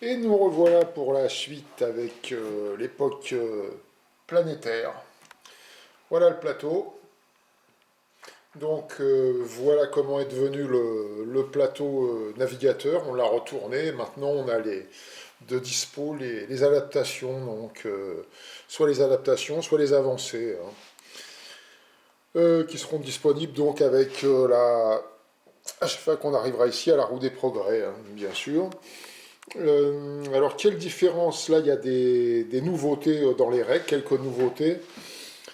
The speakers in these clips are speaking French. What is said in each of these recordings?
Et nous revoilà pour la suite avec l'époque planétaire. Voilà le plateau. Donc voilà comment est devenu le plateau navigateur. On l'a retourné. Maintenant on a de dispo les adaptations. Donc soit les adaptations, soit les avancées. Hein, qui seront disponibles donc avec à chaque fois qu'on arrivera ici à la roue des progrès, hein, bien sûr. Alors, quelle différence? Là, il y a des nouveautés dans les règles, quelques nouveautés.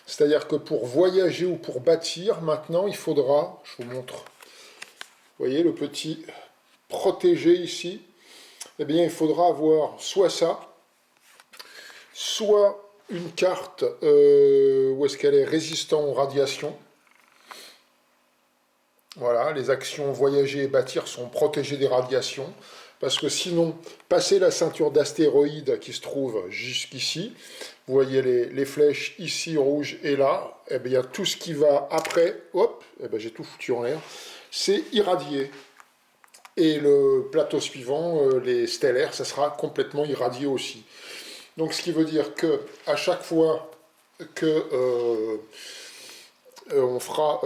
C'est-à-dire que pour voyager ou pour bâtir, maintenant, il faudra, je vous montre, vous voyez le petit protégé ici, eh bien, il faudra avoir soit ça, soit une carte où est-ce qu'elle est résistante aux radiations. Voilà, les actions voyager et bâtir sont protégées des radiations, parce que sinon, passer la ceinture d'astéroïdes qui se trouve jusqu'ici, vous voyez les flèches ici rouges et là, eh bien tout ce qui va après, hop, eh bien j'ai tout foutu en l'air, c'est irradié. Et le plateau suivant, les stellaires, ça sera complètement irradié aussi. Donc ce qui veut dire que à chaque fois que on fera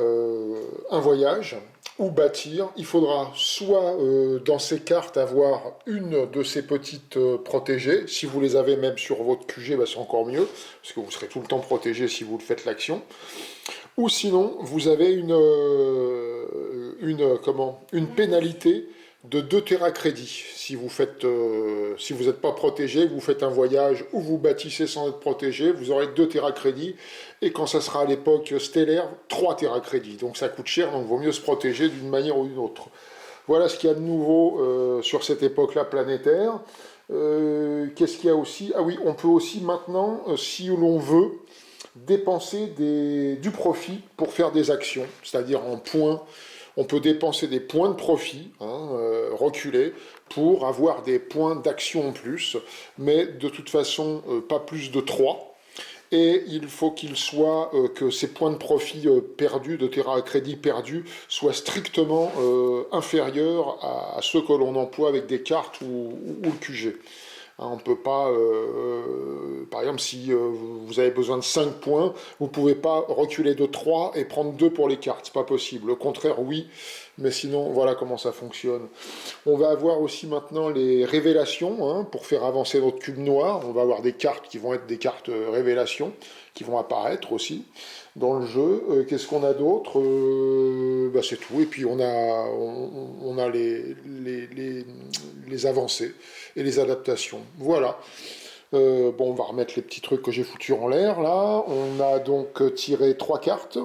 un voyage ou bâtir, il faudra soit dans ces cartes avoir une de ces petites protégées, si vous les avez même sur votre QG, bah, c'est encore mieux, parce que vous serez tout le temps protégé si vous faites l'action, ou sinon vous avez une pénalité de 2 téracrédits. Si vous faites, si vous n'êtes pas protégé, vous faites un voyage ou vous bâtissez sans être protégé, vous aurez 2 téracrédits. Et quand ça sera à l'époque stellaire, 3 téracrédits. Donc ça coûte cher, donc il vaut mieux se protéger d'une manière ou d'une autre. Voilà ce qu'il y a de nouveau sur cette époque-là planétaire. Qu'est-ce qu'il y a aussi? Ah oui, on peut aussi maintenant, si l'on veut, dépenser du profit pour faire des actions, c'est-à-dire en points. On peut dépenser des points de profit, hein, reculés, pour avoir des points d'action en plus, mais de toute façon, pas plus de 3. Et il faut que ces points de profit perdus, de terrain à crédit perdus, soient strictement inférieurs à ceux que l'on emploie avec des cartes ou le QG. Hein, on ne peut pas, par exemple, si vous avez besoin de 5 points, vous ne pouvez pas reculer de 3 et prendre 2 pour les cartes, c'est pas possible. Au contraire, oui, mais sinon, voilà comment ça fonctionne. On va avoir aussi maintenant les révélations, hein, pour faire avancer notre cube noir. On va avoir des cartes qui vont être des cartes révélations, qui vont apparaître aussi dans le jeu. Qu'est-ce qu'on a d'autre? Bah, c'est tout. Et puis on a les avancées et les adaptations. Voilà. Bon, on va remettre les petits trucs que j'ai foutus en l'air là. On a donc tiré 3 cartes.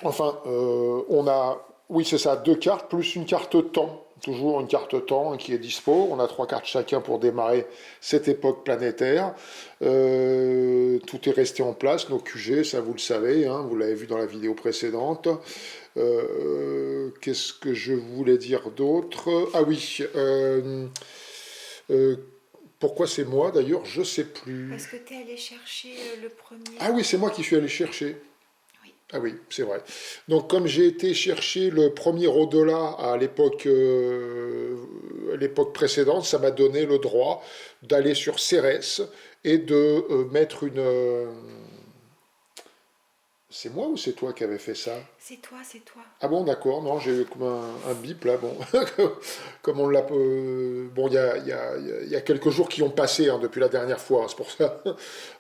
Enfin, on a, oui c'est ça, 2 cartes plus une carte temps. Toujours une carte temps, hein, qui est dispo. On a 3 cartes chacun pour démarrer cette époque planétaire. Tout est resté en place, nos QG, ça vous le savez, hein, vous l'avez vu dans la vidéo précédente. Qu'est-ce que je voulais dire d'autre? Ah oui, euh, pourquoi c'est moi d'ailleurs? Je sais plus. Parce que tu es allé chercher le premier Ah oui, c'est moi au-delà. qui suis allé chercher. Oui. Ah oui, c'est vrai. Donc comme j'ai été chercher le premier au-delà à l'époque précédente, ça m'a donné le droit d'aller sur Cérès et de mettre une... c'est moi ou c'est toi qui avais fait ça? C'est toi, c'est toi. Ah bon, d'accord, non, j'ai eu comme un bip là, bon, comme on l'a... bon, il y a quelques jours qui ont passé, hein, depuis la dernière fois, hein, c'est pour ça.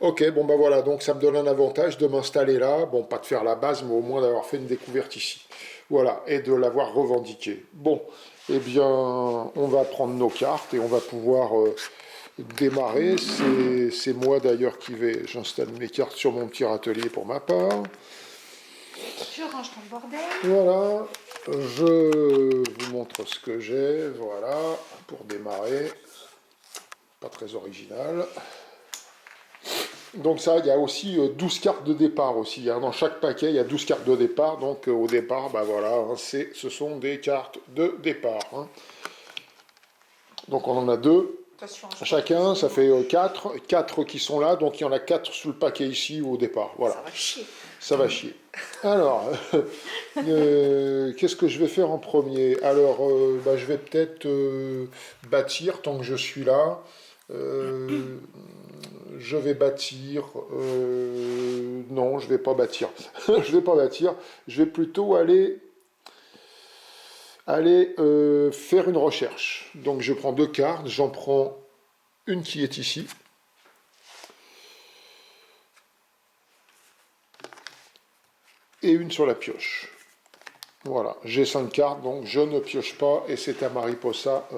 Ok, bon bah voilà, donc ça me donne un avantage de m'installer là, bon, pas de faire la base, mais au moins d'avoir fait une découverte ici. Voilà, et de l'avoir revendiqué. Bon, eh bien, on va prendre nos cartes et on va pouvoir démarrer. C'est moi d'ailleurs qui vais... J'installe mes cartes sur mon petit atelier pour ma part. Je range ton bordel. Voilà, je vous montre ce que j'ai, voilà, pour démarrer, pas très original. Donc ça, il y a aussi 12 cartes de départ aussi, hein. Dans chaque paquet, il y a 12 cartes de départ, donc au départ, bah voilà, hein, ce sont des cartes de départ, hein. Donc on en a deux, Ça se change pas Chacun, ça forcément. fait 4. 4 qui sont là, donc il y en a 4 sous le paquet ici au départ. Voilà, Ça va chier. ça va chier. Alors, qu'est-ce que je vais faire en premier? Alors, bah, je vais peut-être bâtir tant que je suis là. Euh, je vais bâtir. Non, je vais pas bâtir. Je vais pas bâtir. Je vais plutôt aller faire une recherche. Donc, je prends 2 cartes. J'en prends une qui est ici. Et une sur la pioche. Voilà, j'ai 5 cartes, donc je ne pioche pas et c'est à Mariposa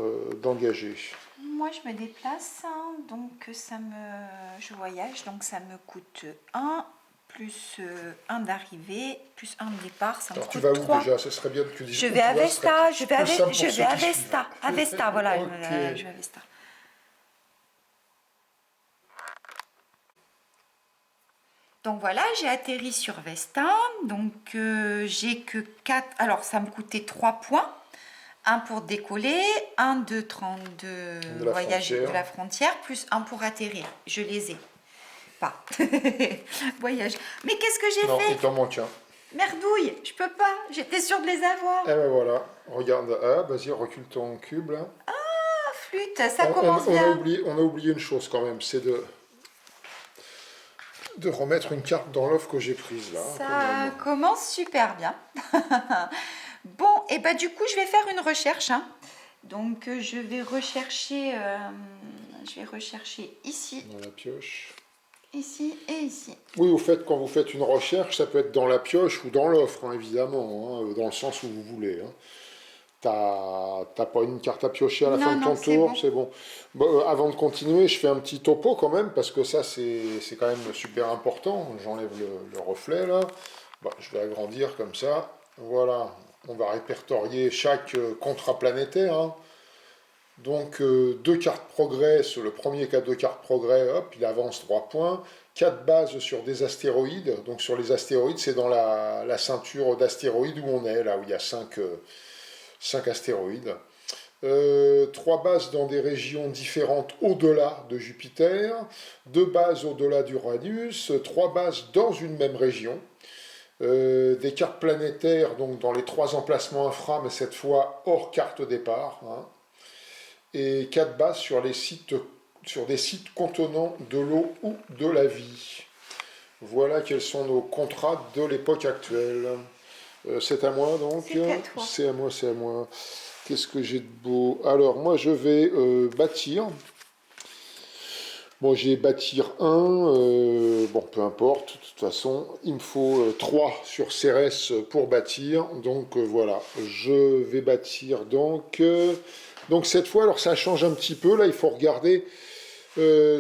d'engager. Moi, je me déplace, hein, donc je voyage, donc ça me coûte un plus un d'arrivée, plus un de départ, ça me Alors tu coûte vas où 3. déjà? Ce serait bien que tu dises Je où vais à tu vas, ce serait Vesta, je vais plus simple je pour vais ceux à qui suivent. Vesta, voilà, Ok. je vais à Vesta. Donc voilà, j'ai atterri sur Vesta, donc j'ai que 4, alors ça me coûtait 3 points. Un pour décoller, un de 32 De la voyager de frontière. la frontière, plus un pour atterrir. Je les ai pas. Voyage. Mais qu'est-ce que j'ai Non, fait? il t'en manque un. Merdouille, je peux pas. J'étais sûre de les avoir. Et ben voilà, regarde, ah, vas-y, recule ton cube là. Ah, flûte, ça commence bien. On a oublié une chose quand même, c'est de remettre une carte dans l'offre que j'ai prise là, quand Ça même. commence super bien. Bon, et bah du coup, je vais faire une recherche, hein. Donc, je vais rechercher ici, Dans la pioche. ici et ici. Oui, au fait, quand vous faites une recherche, ça peut être dans la pioche ou dans l'offre, hein, évidemment, hein, dans le sens où vous voulez. Hein. T'as pas une carte à piocher à la fin Non, de non, ton c'est tour, bon. c'est bon. Bon, avant de continuer, je fais un petit topo quand même, parce que ça, c'est quand même super important. J'enlève le reflet là. Bon, je vais agrandir comme ça. Voilà, on va répertorier chaque contrat planétaire. Hein. Donc, 2 cartes progrès, le premier qui a 2 cartes progrès, hop, il avance 3 points. 4 bases sur des astéroïdes. Donc, sur les astéroïdes, c'est dans la ceinture d'astéroïdes où on est, là où il y a 5 astéroïdes. 3 bases dans des régions différentes au-delà de Jupiter, 2 bases au-delà d'Uranus, 3 bases dans une même région, des cartes planétaires donc dans les 3 emplacements infra, mais cette fois hors carte départ, hein, et 4 bases sur des sites contenant de l'eau ou de la vie. Voilà quels sont nos contrats de l'époque actuelle. C'est à moi donc. C'est à toi. C'est à moi, c'est à moi. Qu'est-ce que j'ai de beau? Alors, moi, je vais bâtir. Bon, j'ai bâtir un. Bon, peu importe. De toute façon, il me faut 3 sur Cérès pour bâtir. Donc, voilà. Je vais bâtir donc. Donc, cette fois, alors ça change un petit peu. Là, il faut regarder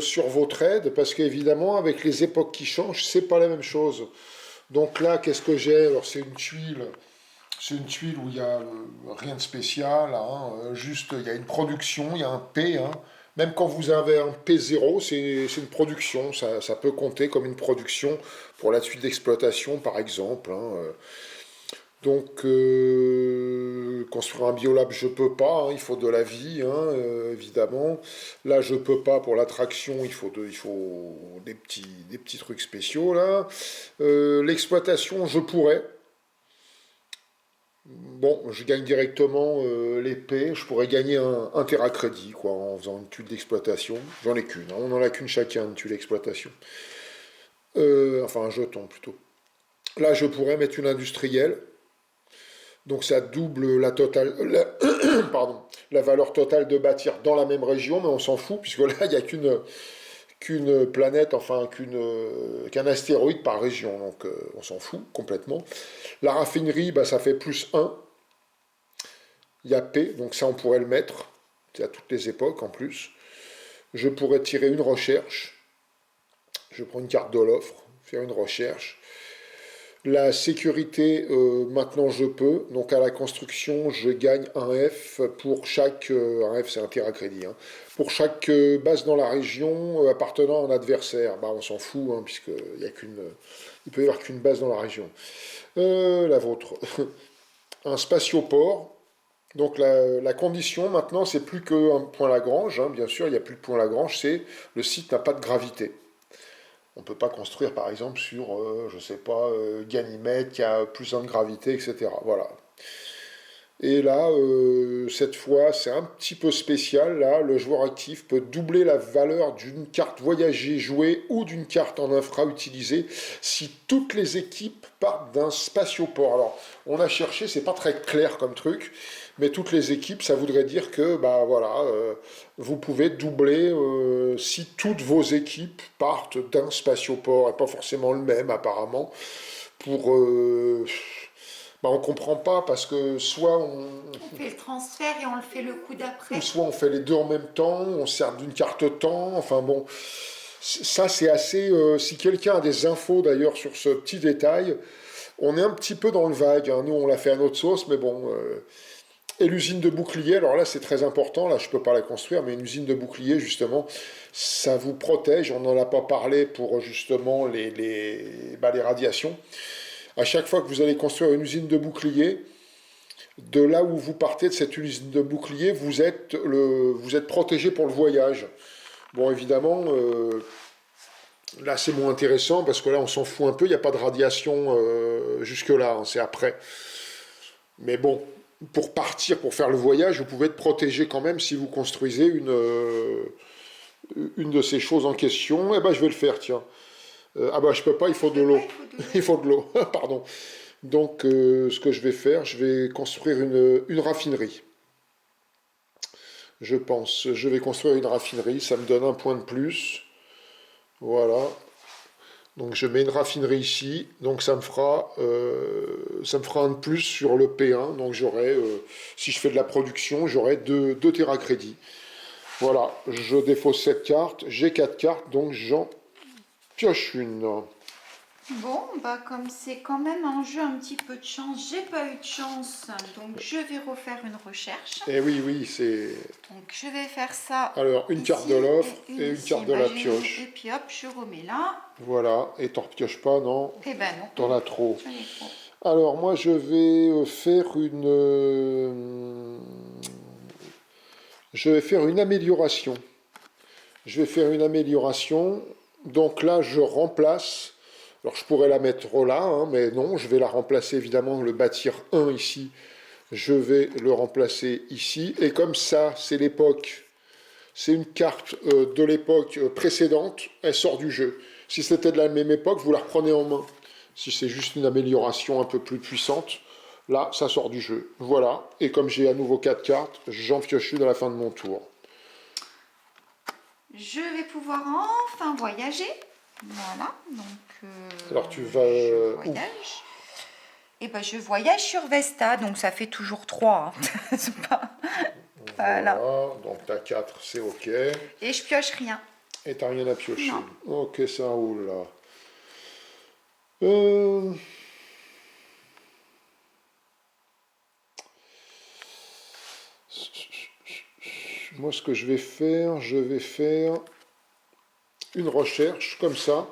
sur vos trades. Parce qu'évidemment, avec les époques qui changent, c'est pas la même chose. Donc là, qu'est-ce que j'ai? Alors, c'est une tuile. C'est une tuile où il n'y a rien de spécial, hein, juste il y a une production, il y a un P. Hein. Même quand vous avez un P0, c'est une production, ça peut compter comme une production pour la suite d'exploitation par exemple. Hein. Donc construire un biolab, je peux pas, hein, il faut de la vie, hein, évidemment. Là, je peux pas pour l'attraction, il faut des petits trucs spéciaux là. L'exploitation, je pourrais. Bon, je gagne directement l'épée, je pourrais gagner un terracrédit quoi, en faisant une tuile d'exploitation. J'en ai qu'une, hein. On en a qu'une chacun, une tuile d'exploitation. Enfin, un jeton plutôt. Là, je pourrais mettre une industrielle, donc ça double pardon, la valeur totale de bâtir dans la même région, mais on s'en fout, puisque là, il n'y a qu'une planète, enfin qu'un astéroïde par région, donc on s'en fout complètement. La raffinerie, bah, ça fait +1. Il y a P, donc ça on pourrait le mettre. C'est à toutes les époques en plus. Je pourrais tirer une recherche. Je prends une carte de l'offre, faire une recherche. La sécurité, maintenant je peux. Donc à la construction, je gagne un F pour chaque. Un F c'est un terracrédit. Hein, pour chaque base dans la région appartenant à un adversaire. Bah on s'en fout, hein, puisqu'il y a qu'une. Il peut y avoir qu'une base dans la région. La vôtre. Un spatioport. Donc la condition maintenant, c'est plus qu'un point Lagrange, hein, bien sûr, il n'y a plus de point Lagrange, c'est le site n'a pas de gravité. On ne peut pas construire par exemple sur, je ne sais pas, Ganymède qui a plus de gravité, etc. Voilà. Et là, cette fois, c'est un petit peu spécial. Là, le joueur actif peut doubler la valeur d'une carte voyagée jouée ou d'une carte en infra utilisée si toutes les équipes partent d'un spatioport. Alors, on a cherché, c'est pas très clair comme truc, mais toutes les équipes, ça voudrait dire que, bah voilà, vous pouvez doubler si toutes vos équipes partent d'un spatioport, et pas forcément le même apparemment, pour bah, on comprend pas parce que soit On fait le transfert et on le fait le coup d'après. soit on fait les deux en même temps, on sert d'une carte temps, enfin bon, ça c'est assez. Si quelqu'un a des infos d'ailleurs sur ce petit détail, on est un petit peu dans le vague, hein. Nous on l'a fait à notre sauce, mais bon. Et l'usine de bouclier, alors là c'est très important, là je peux pas la construire, mais une usine de bouclier justement, ça vous protège, on n'en a pas parlé pour justement les radiations. À chaque fois que vous allez construire une usine de bouclier, de là où vous partez de cette usine de bouclier, vous êtes protégé pour le voyage. Bon, évidemment, là c'est moins intéressant parce que là on s'en fout un peu, il n'y a pas de radiation jusque-là, hein, c'est après. Mais bon, pour partir, pour faire le voyage, vous pouvez être protégé quand même si vous construisez une de ces choses en question. Eh ben je vais le faire, tiens. Ah bah je peux pas, il faut de l'eau. Il faut de l'eau, pardon. Donc ce que je vais faire, je vais construire une raffinerie. Je pense. Je vais construire une raffinerie, ça me donne un point de plus. Voilà. Donc je mets une raffinerie ici, donc ça me fera un de plus sur le P1. Donc j'aurai, si je fais de la production, j'aurai 2 téracrédits. Voilà, je défausse cette carte, j'ai 4 cartes, donc j'en pioche une. Bon, bah comme c'est quand même un jeu un petit peu de chance, j'ai pas eu de chance, donc je vais refaire une recherche. Et oui, oui, c'est... Donc je vais faire ça. Alors, une ici carte de l'offre et une ici. carte de Bah, la et pioche. puis hop, je remets là. Voilà, et t'en repioches pas, non? Eh ben non, T'en as trop. j'en ai trop. Alors, moi, je vais faire une amélioration. Je vais faire une amélioration. Donc là, je remplace. Alors, je pourrais la mettre là, hein, mais non, je vais la remplacer, évidemment, le bâtir 1 ici. Je vais le remplacer ici. Et comme ça, c'est l'époque. C'est une carte de l'époque précédente. Elle sort du jeu. Si c'était de la même époque, vous la reprenez en main. Si c'est juste une amélioration un peu plus puissante, là, ça sort du jeu. Voilà. Et comme j'ai à nouveau 4 cartes, j'en pioche une à la fin de mon tour. Je vais pouvoir enfin voyager. Voilà, donc Alors tu vas je voyage. Et ben je voyage sur Vesta, donc ça fait toujours 3. Hein. C'est pas... Voilà. Donc t'as 4, c'est ok. Et je pioche rien. Et t'as rien à piocher. Non. Ok, ça roule là. Moi, ce que je vais faire une recherche comme ça.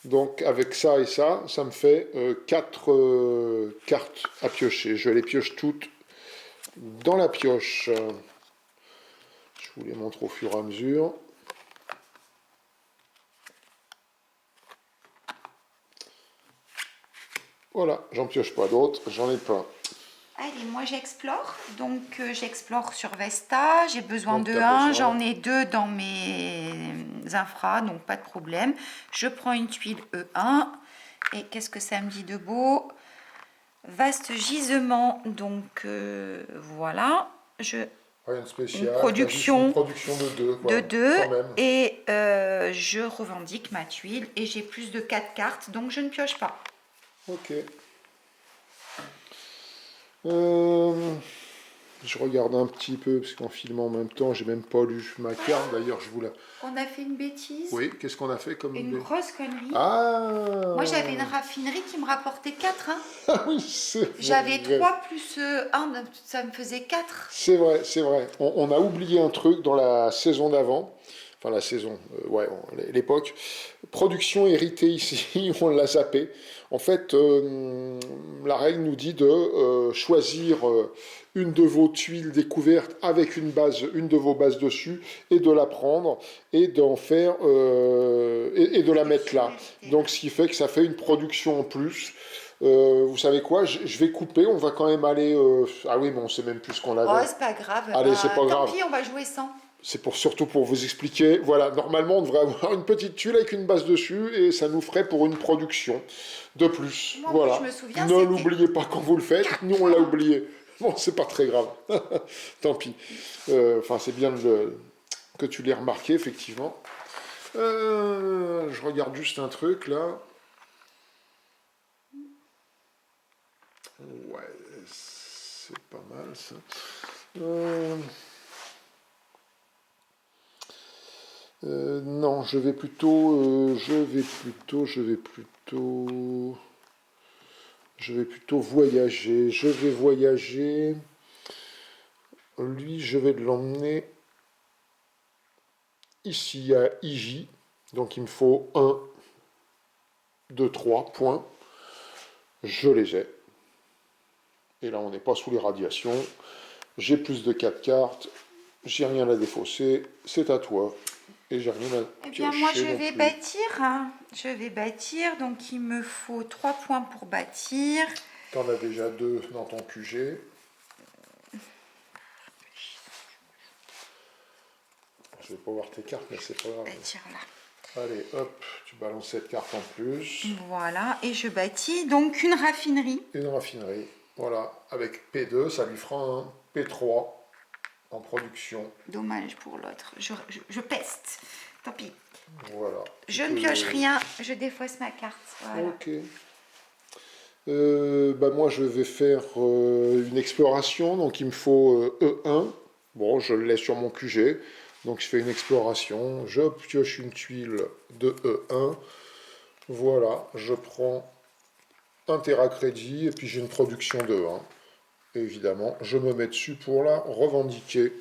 Donc, avec ça et ça, ça me fait 4 cartes à piocher. Je les pioche toutes dans la pioche. Je vous les montre au fur et à mesure. Voilà, j'en pioche pas d'autres, j'en ai pas. Allez, moi j'explore. Donc j'explore sur Vesta. J'ai besoin Donc, de t'as 1. besoin. J'en ai 2 dans mes infras, donc pas de problème. Je prends une tuile E1. Et qu'est-ce que ça me dit de beau? Vaste gisement. Donc voilà. Rien de spécial. Une production, une production de 2. de 2. Et je revendique ma tuile. Et j'ai plus de 4 cartes, donc je ne pioche pas. Ok. Je regarde un petit peu, parce qu'en filmant en même temps, j'ai même pas lu ma carte. D'ailleurs, je vous la... On a fait une bêtise. Oui, qu'est-ce qu'on a fait comme... Une grosse connerie. Ah. Moi, j'avais une raffinerie qui me rapportait 4. Hein. Ah oui, c'est J'avais vrai. 3 plus 1, ça me faisait 4. C'est vrai, c'est vrai. On a oublié un truc dans la saison d'avant. enfin la saison, ouais, l'époque. Production héritée ici, on l'a zappé. En fait, la règle nous dit de choisir une de vos tuiles découvertes avec une de vos bases dessus, et de la prendre et d'en faire et de la mettre là. Donc ce qui fait que ça fait une production en plus. Vous savez quoi, je vais couper, on va quand même aller... Ah oui, mais on sait même plus ce qu'on Oh, avait. c'est pas grave. Allez, c'est pas Tant grave. pis, on va jouer sans. C'est surtout pour vous expliquer. Voilà, normalement, on devrait avoir une petite tuile avec une base dessus et ça nous ferait pour une production de plus. Moi, voilà. je me souviens, Ne l'oubliez pas quand vous le faites. Nous, on l'a oublié. Bon, c'est pas très grave. Tant pis. Enfin, c'est bien que tu l'aies remarqué, effectivement. Je regarde juste un truc, là. Ouais, c'est pas mal, ça. Non, je vais plutôt voyager. Je vais voyager. Lui, je vais l'emmener ici à Iji. Donc il me faut 1, 2, 3 points. Je les ai. Et là, on n'est pas sous les radiations. J'ai plus de 4 cartes. J'ai rien à défausser. C'est à toi. Et j'ai rien à Eh bien, moi, je vais bâtir. Hein. Je vais bâtir. Donc, il me faut 3 points pour bâtir. T'en as déjà 2 dans ton QG. Je vais pas voir tes cartes, mais c'est pas grave. Bâtir là. Allez, hop, tu balances cette carte en plus. Voilà, et je bâtis donc une raffinerie. Une raffinerie, voilà. Avec P2, ça lui fera un P3 en production. Dommage pour l'autre. Je peste. Tant pis. Voilà. Je ne pioche rien, je défausse ma carte. Voilà. Ok. Moi, je vais faire une exploration, donc il me faut E1. Bon, je le laisse sur mon QG. Donc je fais une exploration, je pioche une tuile de E1. Voilà, je prends un terracrédit et puis j'ai une production de 1. Et évidemment, je me mets dessus pour la revendiquer.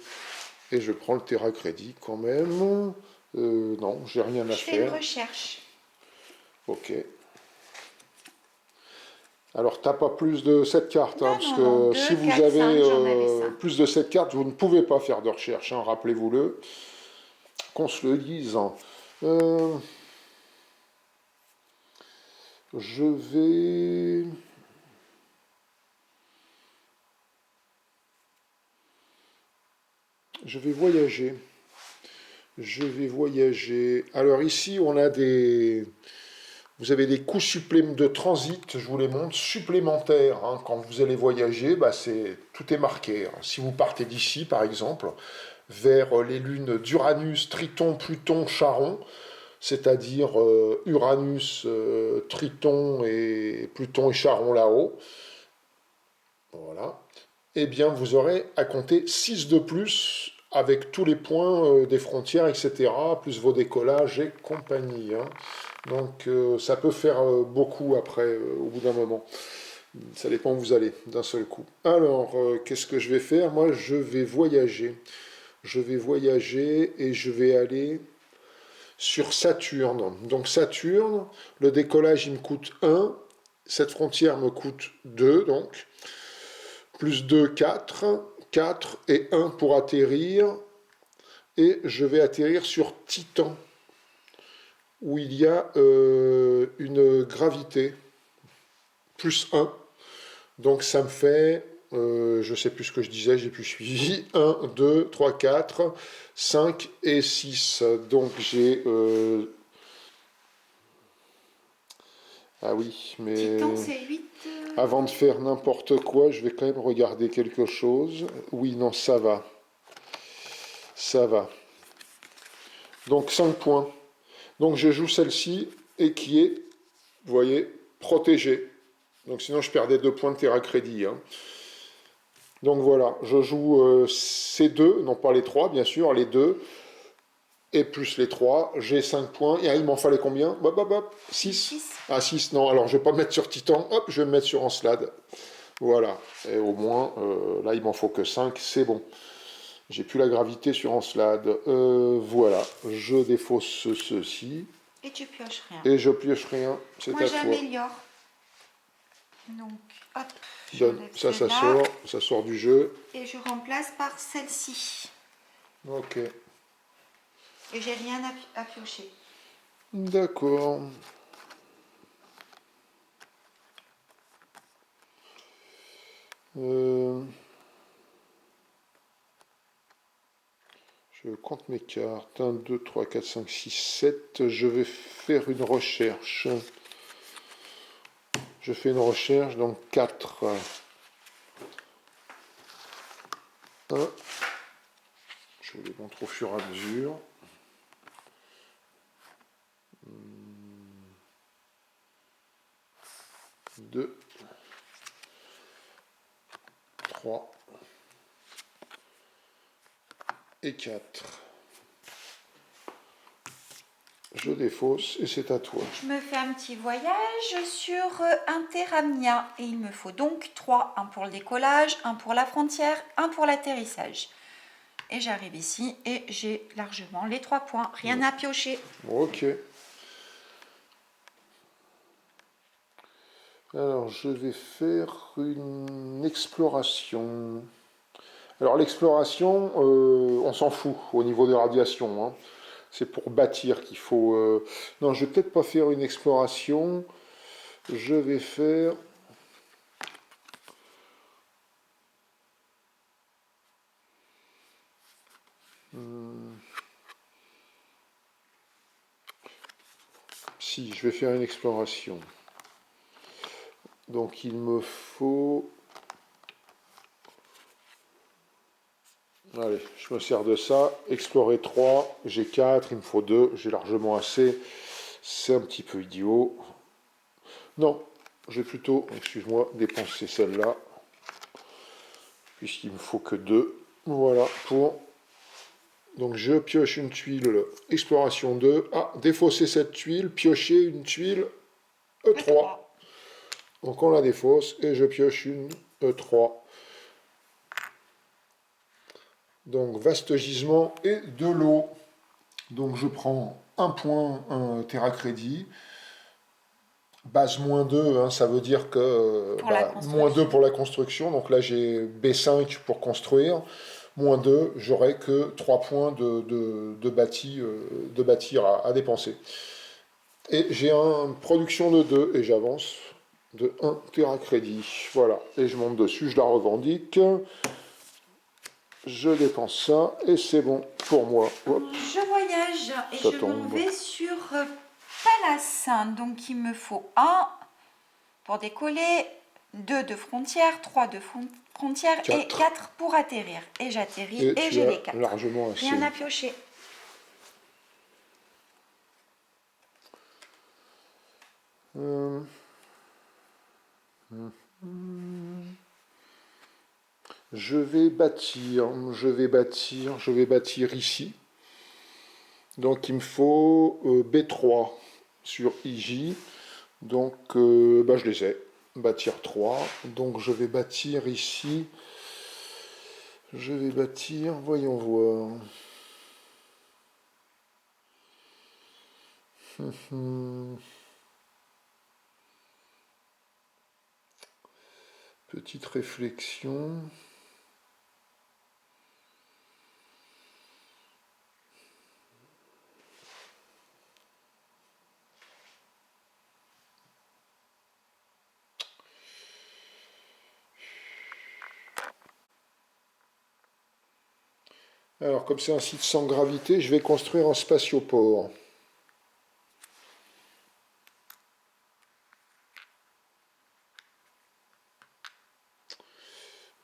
Et je prends le terracrédit quand même. Non, j'ai rien à faire. Je fais une recherche. Ok. Alors, t'as pas plus de 7 cartes, non, parce non, que 2, si vous 4, avez 5, plus de 7 cartes, vous ne pouvez pas faire de recherche, hein, rappelez-vous-le. Qu'on se le dise. Je vais... voyager. Je vais voyager. Alors ici, on a des... Vous avez des coûts de transit, je vous les montre, supplémentaires. Hein. Quand vous allez voyager, tout est marqué. Hein. Si vous partez d'ici, par exemple, vers les lunes d'Uranus, Triton, Pluton, Charon, c'est-à-dire Uranus, Triton et Pluton et Charon là-haut, voilà, eh bien vous aurez à compter 6 de plus avec tous les points des frontières, etc., plus vos décollages et compagnie. Hein. Donc ça peut faire beaucoup après, au bout d'un moment. Ça dépend où vous allez, d'un seul coup. Alors, qu'est-ce que je vais faire? Moi, je vais voyager. Je vais voyager et je vais aller sur Saturne. Donc Saturne, le décollage, il me coûte 1. Cette frontière me coûte 2, donc. Plus 2, 4. 4 et 1 pour atterrir. Et je vais atterrir sur Titan, où il y a une gravité, plus 1. Donc ça me fait, je ne sais plus ce que je disais, j'ai plus suivi, 1, 2, 3, 4, 5 et 6. Donc j'ai... Ah oui, mais... Titan, c'est 8. Avant de faire n'importe quoi, je vais quand même regarder quelque chose. Oui, non, ça va. Ça va. Donc 5 points. Donc je joue celle-ci et qui est, vous voyez, protégée. Donc sinon je perdais 2 points de terracrédit. Hein. Donc voilà, je joue ces 2, non pas les 3 bien sûr, les 2, et plus les 3, j'ai 5 points. Et il m'en fallait combien? 6. Ah 6, non, alors je vais pas me mettre sur Titan, hop, je vais me mettre sur Encelade. Voilà, et au moins, là il m'en faut que 5, c'est bon. J'ai plus la gravité sur Encelade. Voilà, je défausse ceci. Et tu pioches rien. Et je pioche rien, c'est à Moi, toi. j'améliore. Donc, hop, Donne, j'enlève ça celle-là. ça sort du jeu. Et je remplace par celle-ci. Ok, Et j'ai rien à piocher. d'accord. Je compte mes cartes. 1, 2, 3, 4, 5, 6, 7. Je vais faire une recherche. Je fais une recherche, donc 4. 1. Je vous les montre au fur et à mesure. 2. 3. Et 4. Je défausse et c'est à toi. Je me fais un petit voyage sur Interamnia. Et il me faut donc 3. Un pour le décollage, un pour la frontière, un pour l'atterrissage. Et j'arrive ici et j'ai largement les 3 points. Rien à piocher. Ok. Alors, je vais faire une exploration. Alors, l'exploration, on s'en fout au niveau des radiations. Hein. C'est pour bâtir qu'il faut... Non, je vais peut-être pas faire une exploration. Je vais faire... Si, je vais faire une exploration. Donc, il me faut... Allez, je me sers de ça. Explorer 3, j'ai 4, il me faut 2, j'ai largement assez. C'est un petit peu idiot. Non, je vais plutôt, excuse-moi, dépenser celle-là. Puisqu'il me faut que 2. Voilà, pour... Donc je pioche une tuile exploration 2. Ah, défausser cette tuile, piocher une tuile E3. Donc on la défausse et je pioche une E3. Donc vaste gisement et de l'eau. Donc je prends un point terra crédit. Base -2, hein, ça veut dire que -2 pour la construction. Donc là j'ai B5 pour construire. -2, j'aurai que 3 points de bâtir à dépenser. Et j'ai une production de 2 et j'avance de 1 terra crédit. Voilà, et je monte dessus, je la revendique. Je dépense ça et c'est bon pour moi. Hop, je voyage et je m'en vais sur Palace. Donc il me faut 1 pour décoller, 2 de frontière, 3 de frontière et 4 pour atterrir. Et j'atterris et j'ai les 4. Largement assez. Rien à piocher. Je vais bâtir ici. Donc il me faut B3 sur IJ. Donc je les ai. Bâtir 3. Donc je vais bâtir ici. Je vais bâtir, voyons voir. Petite réflexion. Alors, comme c'est un site sans gravité, je vais construire un spatioport.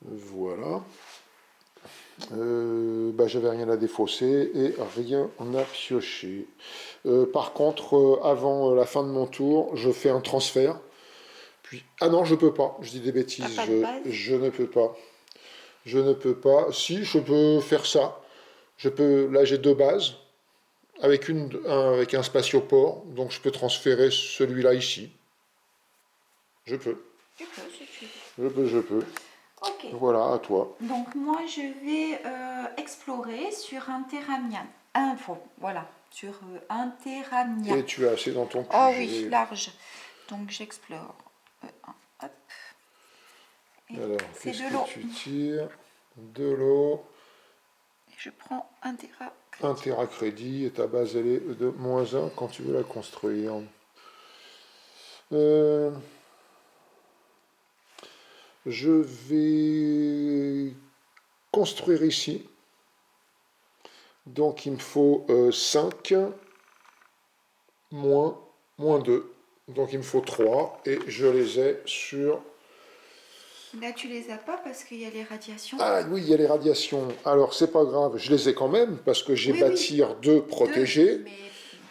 Voilà. J'avais rien à défausser et rien à piocher. Par contre, avant la fin de mon tour, je fais un transfert. Puis... Ah non, je peux pas. Je dis des bêtises. Je ne peux pas. Je ne peux pas. Si, je peux faire ça. Je peux. Là, j'ai 2 bases avec avec un spatioport, donc je peux transférer celui-là ici. Je peux. Tu peux, si tu veux. Je peux. Ok. Voilà, à toi. Donc moi je vais explorer sur un terramia. Voilà, sur un terramia. Et tu as assez dans ton Oh QG. oui, large. Donc j'explore. Hop. Et Alors, c'est qu'est-ce de que l'eau. tu tires? De l'eau. Je prends un terra. Un terracrédit et ta base elle est de -1 quand tu veux la construire. Euh, je vais construire ici. Donc il me faut 5 moins 2. Donc il me faut 3 et je les ai sur... Là tu les as pas parce qu'il y a les radiations. Ah oui, il y a les radiations. Alors c'est pas grave, je les ai quand même parce que j'ai Oui, oui. bâtir 2 protégés. Mais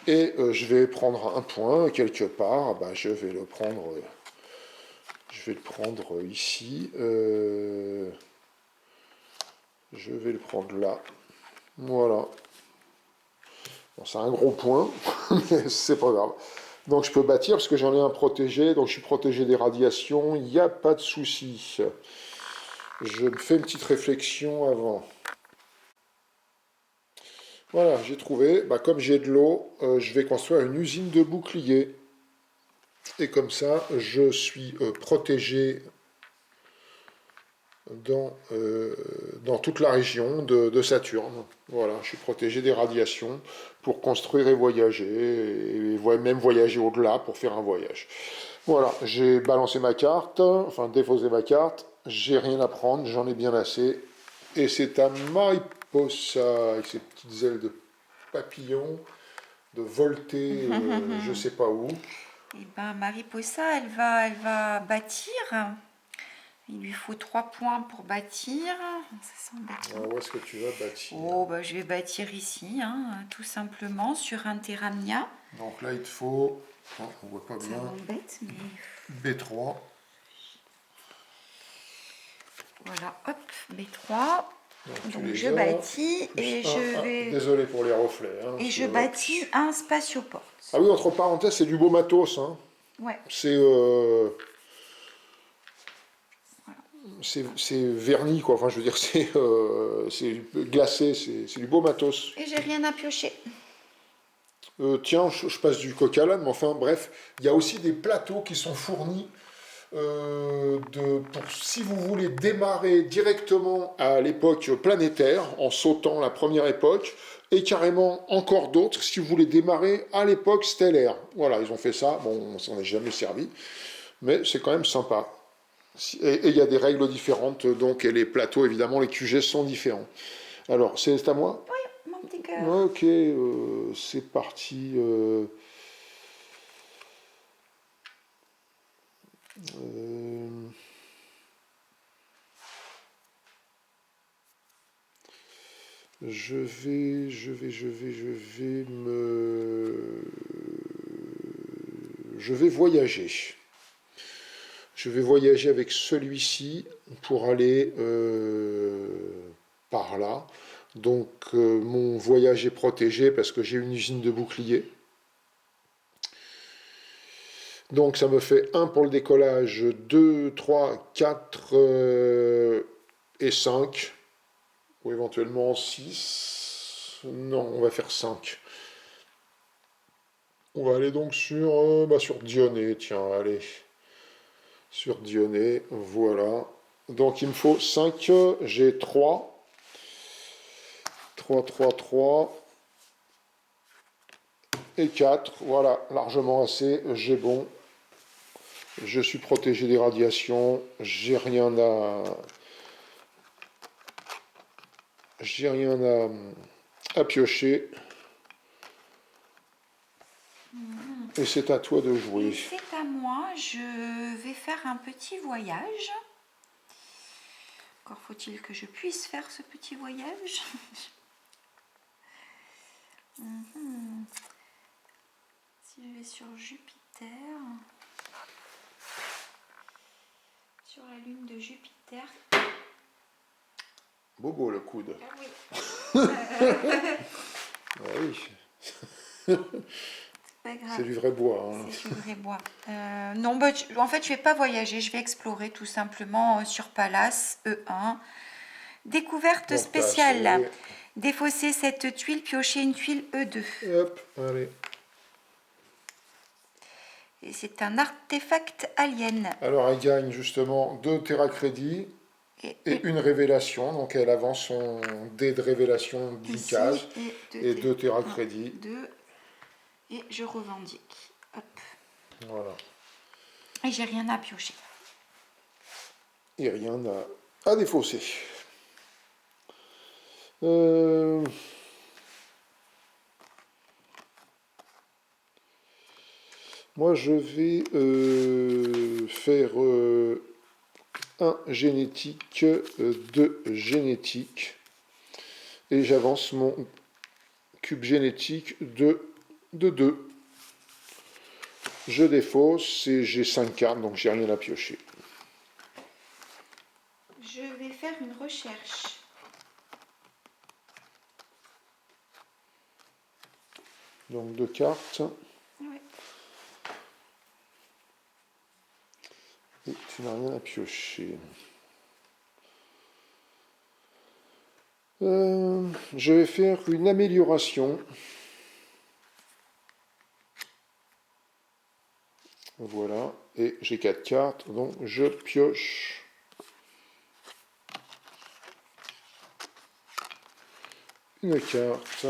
Et je vais prendre un point quelque part. Bah, je vais le prendre... je vais le prendre ici. Je vais le prendre là. Voilà. Bon, c'est un gros point, mais c'est pas grave. Donc je peux bâtir parce que j'en ai un protégé, donc je suis protégé des radiations, il n'y a pas de souci. Je me fais une petite réflexion avant. Voilà, j'ai trouvé, bah, comme j'ai de l'eau, je vais construire une usine de boucliers. Et comme ça, je suis protégé dans toute la région de Saturne. Voilà, je suis protégé des radiations pour construire et voyager, et même voyager au-delà pour faire un voyage. Voilà, j'ai balancé ma carte, enfin déposé ma carte, j'ai rien à prendre, j'en ai bien assez. Et c'est à Mariposa, avec ses petites ailes de papillon, de volter, je sais pas où. eh ben, Mariposa, elle va bâtir. Il lui faut 3 points pour bâtir. Ça semble être... Alors, où est-ce que tu vas bâtir? Oh, bah, je vais bâtir ici, hein, tout simplement, sur un terramia. Donc là, il te faut, oh, on voit pas Ça bien, m'embête, mais... B3. Voilà, hop, B3. Donc les je as, bâtis plus et un, je vais... désolé pour les reflets. Hein, Et je bâtis un spatioport. Ah oui, entre parenthèses, c'est du beau matos. Hein. Ouais. C'est verni, quoi. Enfin, je veux dire, c'est glacé, c'est du beau matos. Et j'ai rien à piocher. Tiens, je passe du coq à l'âne, mais enfin, bref, il y a aussi des plateaux qui sont fournis si vous voulez démarrer directement à l'époque planétaire, en sautant la première époque, et carrément encore d'autres si vous voulez démarrer à l'époque stellaire. Voilà, ils ont fait ça, bon, on s'en est jamais servi, mais c'est quand même sympa. Et il y a des règles différentes, donc, et les plateaux, évidemment, les QG sont différents. Alors, c'est à moi? Oui, mon petit cœur. Ok, c'est parti. Je vais voyager. Je vais voyager avec celui-ci pour aller par là. Donc mon voyage est protégé parce que j'ai une usine de boucliers. Donc ça me fait 1 pour le décollage, 2, 3, 4 et 5. Ou éventuellement 6. Non, on va faire 5. On va aller donc sur Dionée, tiens, allez. Sur Dionée, voilà. Donc il me faut 5, j'ai 3. 3, 3, 3. Et 4, voilà, largement assez, j'ai bon. Je suis protégé des radiations, j'ai rien à piocher. Et c'est à toi de jouer. C'est à moi, je vais faire un petit voyage. Encore faut-il que je puisse faire ce petit voyage. Si je vais sur Jupiter, sur la lune de Jupiter. Bobo le coude. Ah oui. Ah oui. C'est pas grave. C'est du vrai bois. Hein. C'est du vrai bois. Non, bah, en fait, je vais pas voyager, je vais explorer tout simplement sur Palace, E1. Découverte Donc, spéciale. Défausser cette tuile, piocher une tuile E2. Hop, allez. Et c'est un artefact alien. Alors, elle gagne justement 2 terra-crédits et une révélation. Donc, elle avance son dé de révélation d'une case. Et 2 terra-crédits. 2. Et je revendique. Hop. Voilà. Et j'ai rien à piocher. Et rien à défausser. Moi, je vais faire un génétique, 2 génétiques. Et j'avance mon cube génétique de 2. Je défausse et j'ai 5 cartes, donc j'ai rien à piocher. Je vais faire une recherche. Donc 2 cartes. Ouais. Et tu n'as rien à piocher. Je vais faire une amélioration. Voilà. Et j'ai 4 cartes, donc je pioche. Une carte.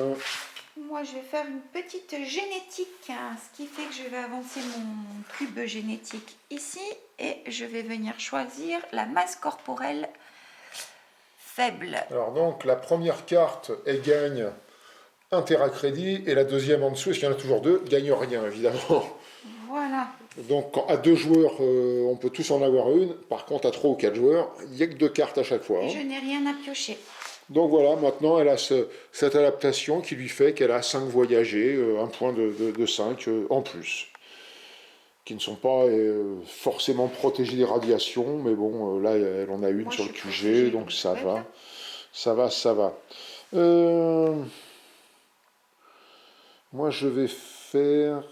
Moi, je vais faire une petite génétique, hein, ce qui fait que je vais avancer mon cube génétique ici et je vais venir choisir la masse corporelle faible. Alors donc, la première carte, elle gagne un terra-crédit et la deuxième en dessous, parce qu'il y en a toujours 2, gagne rien, évidemment. Voilà. Donc, à 2 joueurs, on peut tous en avoir une. Par contre, à 3 ou 4 joueurs, il n'y a que 2 cartes à chaque fois. Et Hein. je n'ai rien à piocher. Donc voilà, maintenant, elle a cette adaptation qui lui fait qu'elle a 5 voyagés, un point de 5 en plus. Qui ne sont pas forcément protégés des radiations, mais bon, là, elle en a une sur le QG, donc ça va. Ça va, ça va. Moi, je vais faire...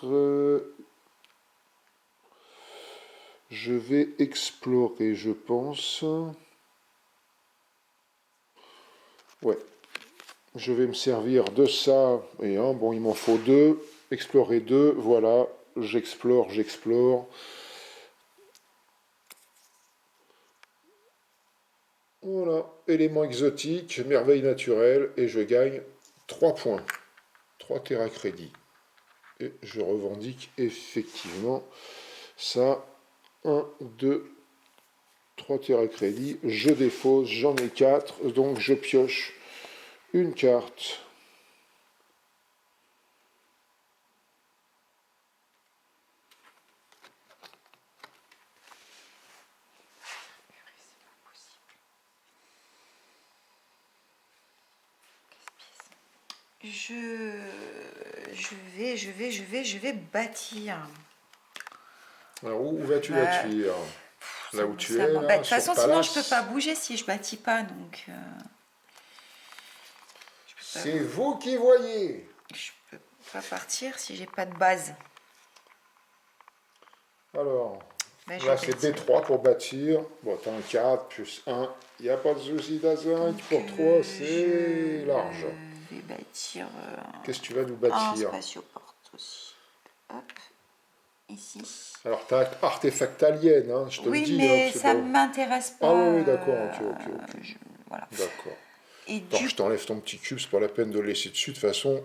je vais explorer, je pense. Ouais. Je vais me servir de ça. Et bon, il m'en faut 2. Explorer 2, voilà. J'explore, j'explore. Voilà. Élément exotique, merveille naturelle. Et je gagne 3 points. 3 terra-crédits. Et je revendique effectivement ça. 1, 2, 3 terra-crédits. Je défausse, j'en ai 4. Donc je pioche une carte. Je vais bâtir. Alors, où vas-tu bâtir? Là où tu es, là, de toute façon, sinon Palace. je peux pas bouger si je bâtis pas, donc. C'est vous qui voyez. Je peux pas partir si j'ai pas de base. Alors, Ben, là c'est B3 pour bâtir. Bon, t'as un 4 plus 1. Il n'y a pas de souci d'A5. Pour 3, c'est large. Je vais bâtir. Qu'est-ce que tu vas nous Un bâtir? spatioporte aussi. Hop, ici. Alors, t'as artefact alien, hein, je te le dis. Oui, mais hein, ça bon. m'intéresse pas. Ah oui, d'accord, ok. Voilà. D'accord. Et Alors, je t'enlève ton petit cube, c'est pas la peine de le laisser dessus. De toute façon,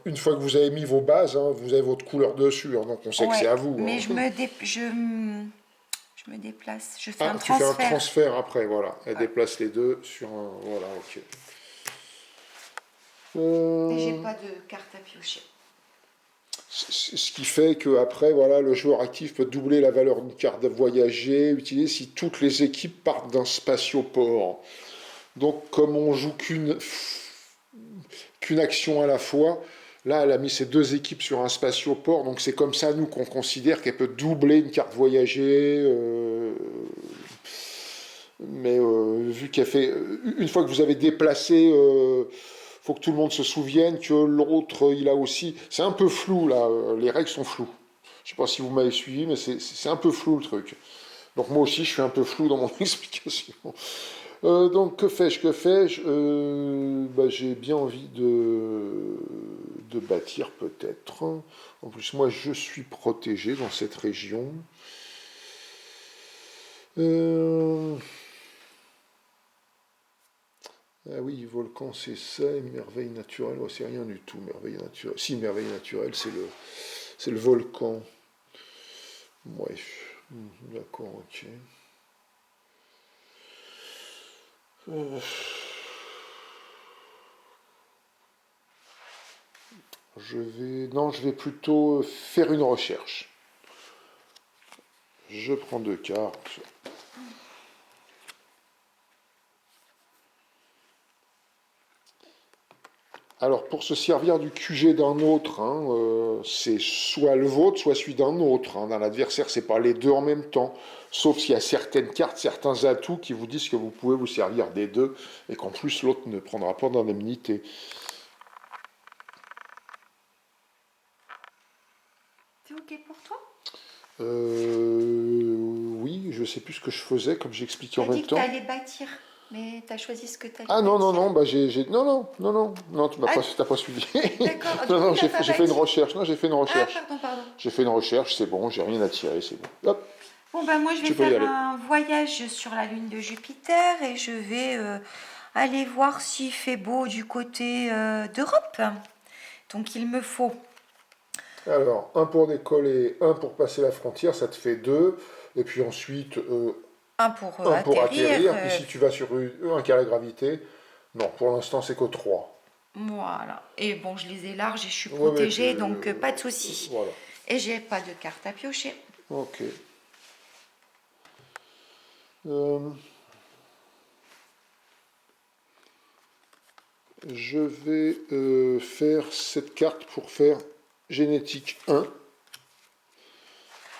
une fois que vous avez mis vos bases, hein, vous avez votre couleur dessus, hein, donc on sait que c'est à vous. Mais hein. je me déplace, je fais un tu transfert. fais un transfert après, voilà. Elle déplace les deux sur un... Voilà, ok. Et j'ai pas de carte à piocher. Ce qui fait qu'après, voilà, le joueur actif peut doubler la valeur d'une carte de voyager, utilisée si toutes les équipes partent d'un spatioport. Donc, comme on joue qu'une action à la fois, là, elle a mis ses 2 équipes sur un spatioport, donc c'est comme ça, nous, qu'on considère qu'elle peut doubler une carte voyager. Mais vu qu'elle fait... Une fois que vous avez déplacé... faut que tout le monde se souvienne que l'autre, il a aussi... C'est un peu flou, là, les règles sont floues. Je sais pas si vous m'avez suivi, mais c'est un peu flou le truc. Donc moi aussi, je suis un peu flou dans mon explication. Donc que fais-je, bah, j'ai bien envie de bâtir peut-être. En plus, moi, je suis protégé dans cette région. Ah oui, volcan, c'est ça, et merveille naturelle, c'est rien du tout, merveille naturelle. Si, merveille naturelle, c'est le volcan. Bref, d'accord, ok. Non, je vais plutôt faire une recherche. Je prends 2 cartes. Alors, pour se servir du QG d'un autre, hein, c'est soit le vôtre, soit celui d'un autre. Hein. Dans l'adversaire, c'est pas les deux en même temps. Sauf s'il y a certaines cartes, certains atouts qui vous disent que vous pouvez vous servir des deux et qu'en plus l'autre ne prendra pas d'indemnité. C'est ok pour toi? Oui, je sais plus ce que je faisais, comme j'expliquais en T'as même dit que temps. t'allais bâtir, mais t'as choisi ce que t'allais Ah non, non, bâtir. non, bah non, tu m'as Ah, pas, t'as pas suivi. d'accord, du Non, coup non, t'as pas j'ai fait une bâti. recherche. Non, j'ai fait une Ah, recherche. pardon, pardon. J'ai fait une recherche, c'est bon, j'ai rien à tirer, c'est bon. Hop, Bon, ben moi je vais tu peux y faire aller. un voyage sur la lune de Jupiter et je vais aller voir s'il fait beau du côté d'Europe. Donc il me faut Alors, un pour décoller, un pour passer la frontière, ça te fait 2. Et puis ensuite, un pour un pour atterrir. atterrir. Puis si tu vas sur un qui a la gravité, non, pour l'instant, c'est que 3. Voilà. Et bon, je les ai larges et je suis Ouais, mais protégée, donc pas de souci. voilà. Et j'ai pas de carte à piocher. Ok. Euh, je vais faire cette carte pour faire génétique 1.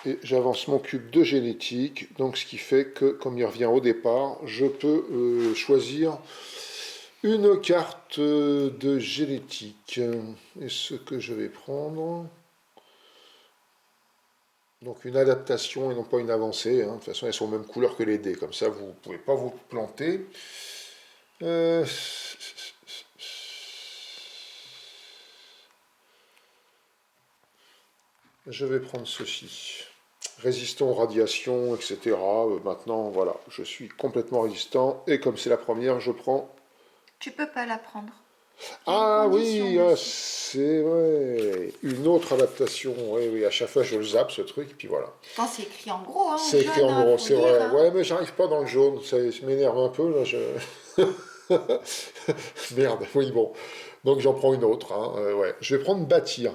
Et j'avance mon cube de génétique, donc ce qui fait que, comme il revient au départ, je peux choisir une carte de génétique. Et ce que je vais prendre, donc une adaptation et non pas une avancée. Hein. De toute façon, elles sont aux mêmes couleurs que les dés, comme ça vous ne pouvez pas vous planter. Je vais prendre ceci. Résistant aux radiations, etc. Maintenant, voilà, je suis complètement résistant. Et comme c'est la première, je prends... Tu peux pas la prendre. Ah oui, dessus. c'est vrai. Une autre adaptation. Oui, oui, à chaque fois, je le zappe, ce truc, et puis voilà. Attends, c'est écrit en gros, hein, C'est écrit jaune, en hein, gros, faut c'est lire. vrai. Hein. Ouais, mais j'arrive pas dans le jaune, ça m'énerve un peu, là, Merde, oui, bon. Donc j'en prends une autre, hein, ouais. Je vais prendre bâtir.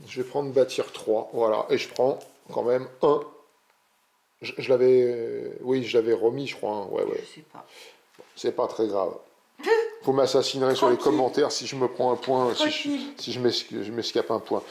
Je vais prendre bâtir 3, voilà. Et je prends quand même un. Je l'avais... Oui, je l'avais remis, je crois. Hein. Ouais, ouais. Je sais pas. C'est pas très grave. Vous m'assassinerez sur les Tranquille. commentaires si je me prends un point, Tranquille. si je m'escape un point.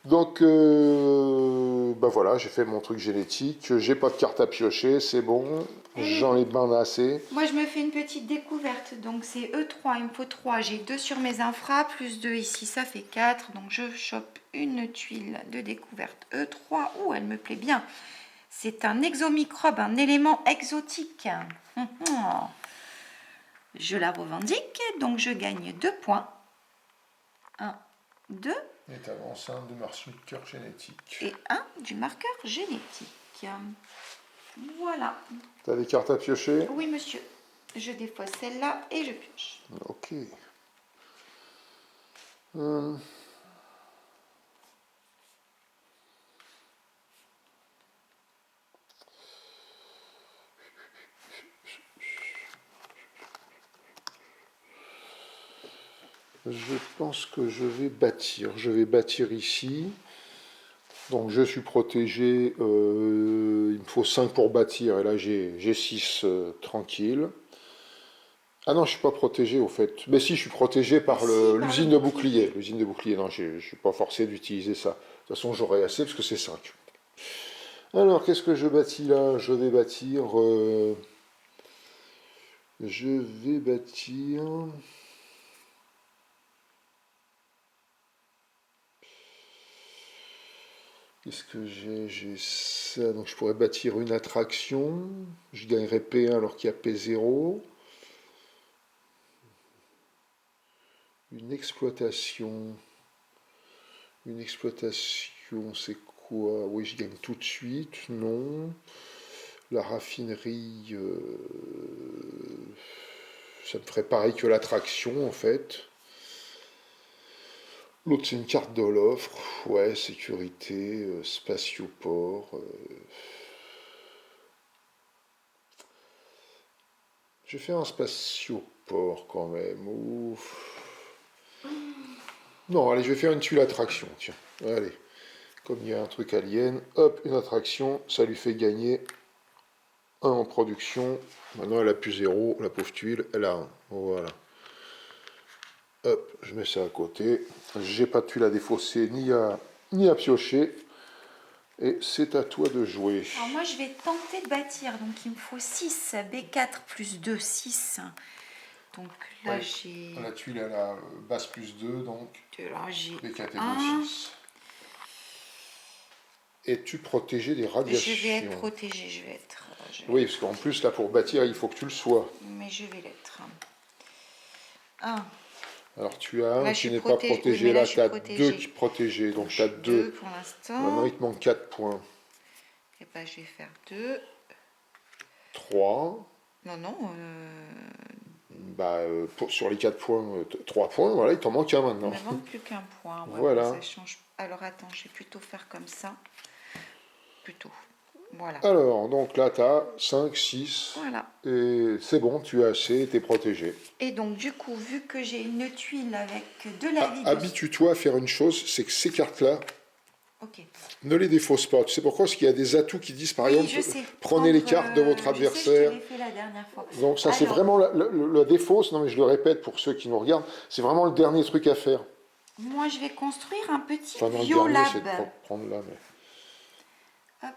Donc, bah voilà, j'ai fait mon truc génétique. J'ai pas de carte à piocher, c'est bon. J'en ai bien assez. Moi, je me fais une petite découverte. Donc, c'est E3. Il me faut 3. J'ai 2 sur mes infras, plus 2 ici. Ça fait 4. Donc, je chope une tuile de découverte E3. Ouh, elle me plaît bien. C'est un exomicrobe, un élément exotique. Je la revendique. Donc, je gagne 2 points. 1, 2. Et t'avances un de marqueur génétique. Et 1 du marqueur génétique. Voilà. T'as des cartes à piocher? Oui, monsieur. Je défausse celle-là et je pioche. Ok. Je pense que je vais bâtir. Je vais bâtir ici. Donc je suis protégé. Il me faut 5 pour bâtir. Et là j'ai 6 tranquille. Ah non, je suis pas protégé au fait. Mais si, je suis protégé par Si, par l'usine le de bouclier. L'usine de bouclier, non, je suis pas forcé d'utiliser ça. De toute façon, j'aurai assez parce que c'est 5. Alors, qu'est-ce que je bâtis là? Je vais bâtir... Qu'est-ce que j'ai? J'ai ça, donc je pourrais bâtir une attraction. Je gagnerais P1 alors qu'il y a P0. Une exploitation. Une exploitation, c'est quoi? Oui, je gagne tout de suite. Non. La raffinerie, ça me ferait pareil que l'attraction en fait. L'autre, c'est une carte de l'offre. Ouais, sécurité, spatioport. Je vais faire un spatioport quand même. Ouf. Non, allez, je vais faire une tuile attraction. Tiens, allez. Comme il y a un truc alien, hop, une attraction, ça lui fait gagner 1 en production. Maintenant, elle a plus 0, la pauvre tuile, elle a 1. Voilà. Hop, je mets ça à côté. J'ai pas de tuile à défausser ni à piocher. Et c'est à toi de jouer. Alors moi, je vais tenter de bâtir. Donc, il me faut 6. B4 plus 2, 6. Donc là, Oui. j'ai... La tuile, elle a base plus 2, donc Là, j'ai B4 et 1. 2, 6. Es-tu protégé des radiations? Je vais être protégée, je vais être... Oui, parce qu'en plus, là, pour bâtir, il faut que tu le sois. Mais je vais l'être. 1. Alors, tu as un Là, qui n'est pas protégé. Oui, là, tu as 2 qui protégés. Donc, tu as 2. Pour l'instant. Maintenant, il te manque 4 points. Et ben, je vais faire 2. 3. Non, non. Bah, sur les 4 points, 3 points. Voilà, il t'en manque un maintenant. Il ne me manque plus qu'un point. Ouais, voilà. Ça change. Alors, attends, je vais plutôt faire comme ça. Plutôt. Voilà. Alors, donc là, tu as 5, 6. Voilà. Et c'est bon, tu as assez, tu es protégé. Et donc, du coup, vu que j'ai une tuile avec de la vie... Habitue-toi à faire une chose, c'est que ces cartes-là, okay. Ne les défausse pas. Tu sais pourquoi? Parce qu'il y a des atouts qui disent, par exemple, prenez les cartes de votre adversaire. Je fait la dernière fois. Donc ça, c'est vraiment la défausse. Non, mais je le répète pour ceux qui nous regardent, c'est vraiment le dernier truc à faire. Moi, je vais construire un petit biolab. Le dernier, c'est de prendre là, mais... Hop.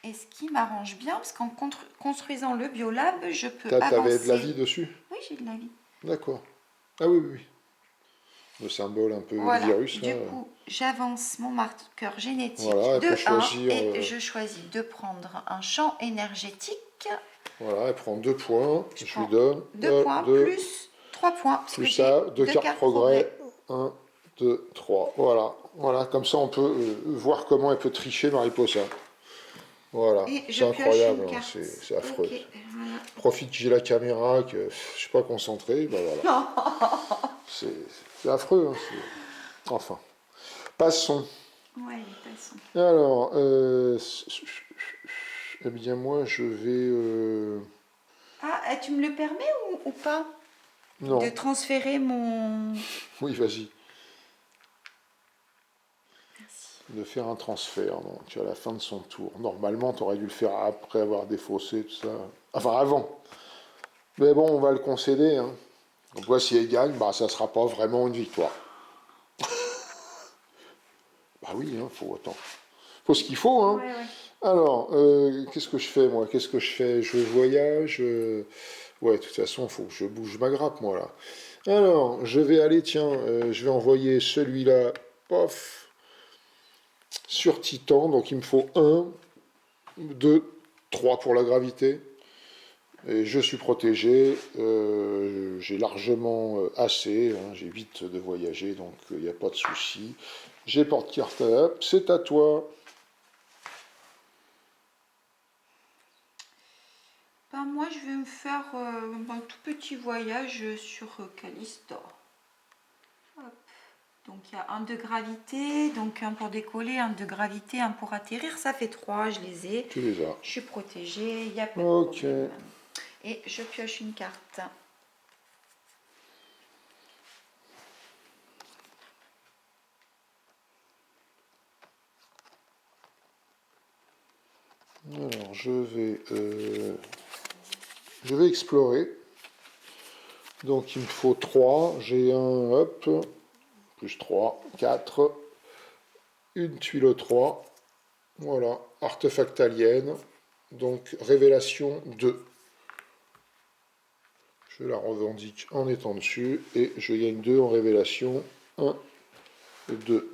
Et ce qui m'arrange bien, parce qu'en construisant le biolab, je peux avancer. T'avais de la vie dessus? Oui, j'ai de la vie. D'accord. Ah oui, oui, oui. Le symbole un peu voilà. virus. Du coup, j'avance mon marqueur génétique voilà, de 1 choisir, et je choisis de prendre un champ énergétique. Voilà, elle prend 2 points. Je lui donne 2 points plus 3 points. Plus ça, 2 cartes progrès. 1, 2, 3. Voilà. Voilà, comme ça on peut voir comment elle peut tricher Mariposa. Voilà, c'est incroyable, hein, c'est affreux. Okay, voilà. Profite que j'ai la caméra, que je suis pas concentré, ben voilà. c'est affreux. Hein, enfin, passons. Ouais, passons. Alors, eh bien moi je vais... Ah, tu me le permets ou pas? Non. De transférer mon... Oui, vas-y. De faire un transfert, donc à la fin de son tour. Normalement, tu aurais dû le faire après avoir défaussé, tout ça. Enfin, avant. Mais bon, on va le concéder. Hein. Donc, là, si elle gagne, bah, ça ne sera pas vraiment une victoire. Bah oui, hein, faut ce qu'il faut. Hein. Ouais. Alors, qu'est-ce que je fais, moi? Qu'est-ce que je fais? Je voyage. Ouais, de toute façon, il faut que je bouge ma grappe, moi, là. Alors, je vais aller, tiens, je vais envoyer celui-là, pof, sur Titan, donc il me faut 1, 2, 3 pour la gravité. Et je suis protégé, j'ai largement assez, hein, j'ai vite de voyager, donc il n'y a pas de souci. J'ai porte-carte up, c'est à toi. Ben, moi, je vais me faire un tout petit voyage sur Callisto. Hop. Donc il y a 1 de gravité, donc 1 pour décoller, 1 de gravité, 1 pour atterrir, ça fait 3, je les ai. Tu les as. Je suis protégée, il n'y a pas de problème. Et je pioche une carte. Alors je vais explorer. Donc il me faut 3, j'ai un, hop, plus 3, 4, une tuile 3, voilà, artefact alien, donc révélation 2. Je la revendique en étant dessus, et je gagne 2 en révélation, 1 et 2.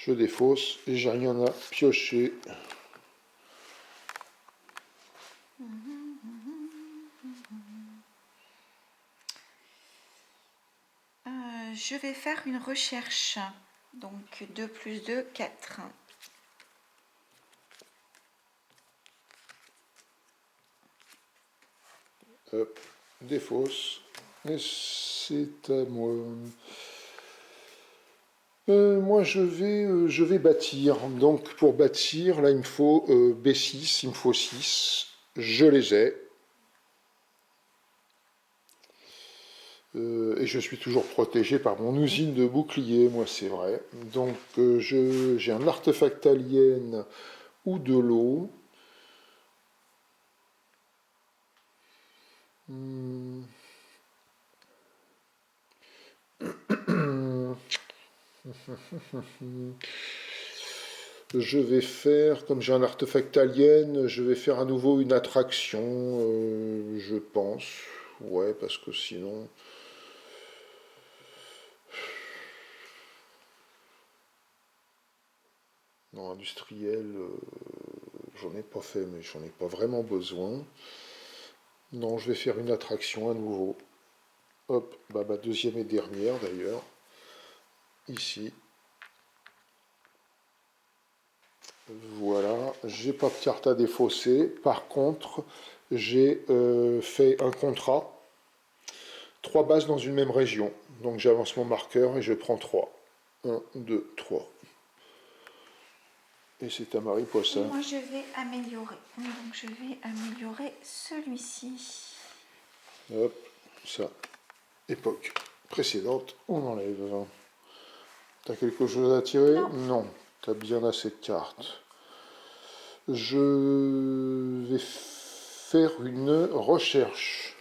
Je défausse et j'ai rien à piocher. Je vais faire une recherche. Donc 2 plus 2, 4. Hop, défausse. Et c'est à moi. Moi, je vais bâtir. Donc, pour bâtir, là, il me faut B6, il me faut 6. Je les ai. Et je suis toujours protégé par mon usine de bouclier, moi, c'est vrai. Donc, j'ai un artefact alien ou de l'eau. Je vais faire, comme j'ai un artefact alien, je vais faire à nouveau une attraction, je pense. Ouais, parce que sinon... Non, industriel, j'en ai pas fait, mais j'en ai pas vraiment besoin. Non, je vais faire une attraction à nouveau. Hop, bah, ma deuxième et dernière d'ailleurs. Ici. Voilà, j'ai pas de carte à défausser. Par contre, j'ai fait un contrat. 3 bases dans une même région. Donc j'avance mon marqueur et je prends 3. 1, 2, 3. Et c'est à Mariposa. Moi, je vais améliorer. Donc, je vais améliorer celui-ci. Hop, ça. Époque précédente, on enlève. T'as quelque chose à tirer? Non. T'as bien assez de cartes. Je vais faire une recherche.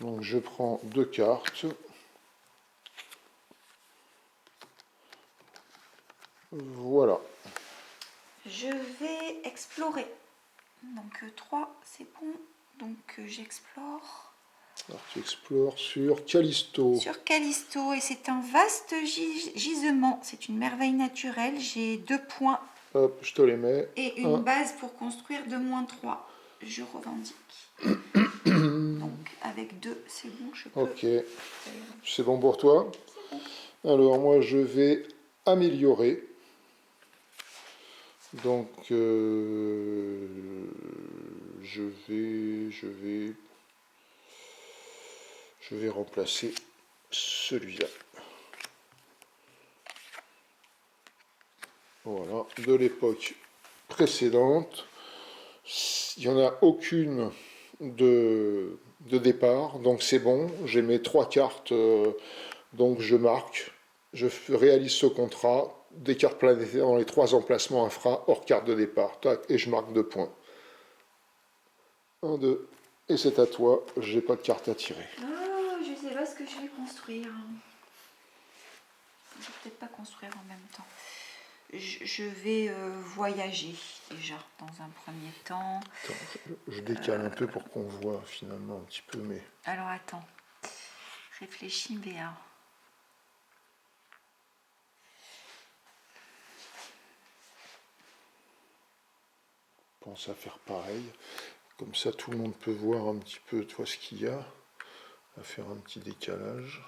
Donc je prends 2 cartes. Voilà. Je vais explorer. Donc 3, c'est bon. Donc j'explore. Alors tu explores sur Callisto. Sur Callisto, et c'est un vaste gisement. C'est une merveille naturelle. J'ai 2 points. Hop, je te les mets. Et une base pour construire de -3. Je revendique. Donc avec 2, c'est bon, je peux. Ok. C'est bon pour toi? Bon. Alors moi je vais améliorer. Donc je vais remplacer celui-là. Voilà, de l'époque précédente. Il n'y en a aucune de départ, donc c'est bon. J'ai mes 3 cartes, donc je marque. Je réalise ce contrat. Des cartes planétaires dans les 3 emplacements infra, hors carte de départ. Tac, et je marque 2 points. 1, 2. Et c'est à toi. J'ai pas de carte à tirer. Oh, je sais pas ce que je vais construire. Je vais peut-être pas construire en même temps. Je vais voyager déjà dans un premier temps. Attends, je décale un peu pour qu'on voit finalement un petit peu, mais... Alors attends, réfléchis bien. Pense à faire pareil. Comme ça, tout le monde peut voir un petit peu toi, ce qu'il y a. À faire un petit décalage.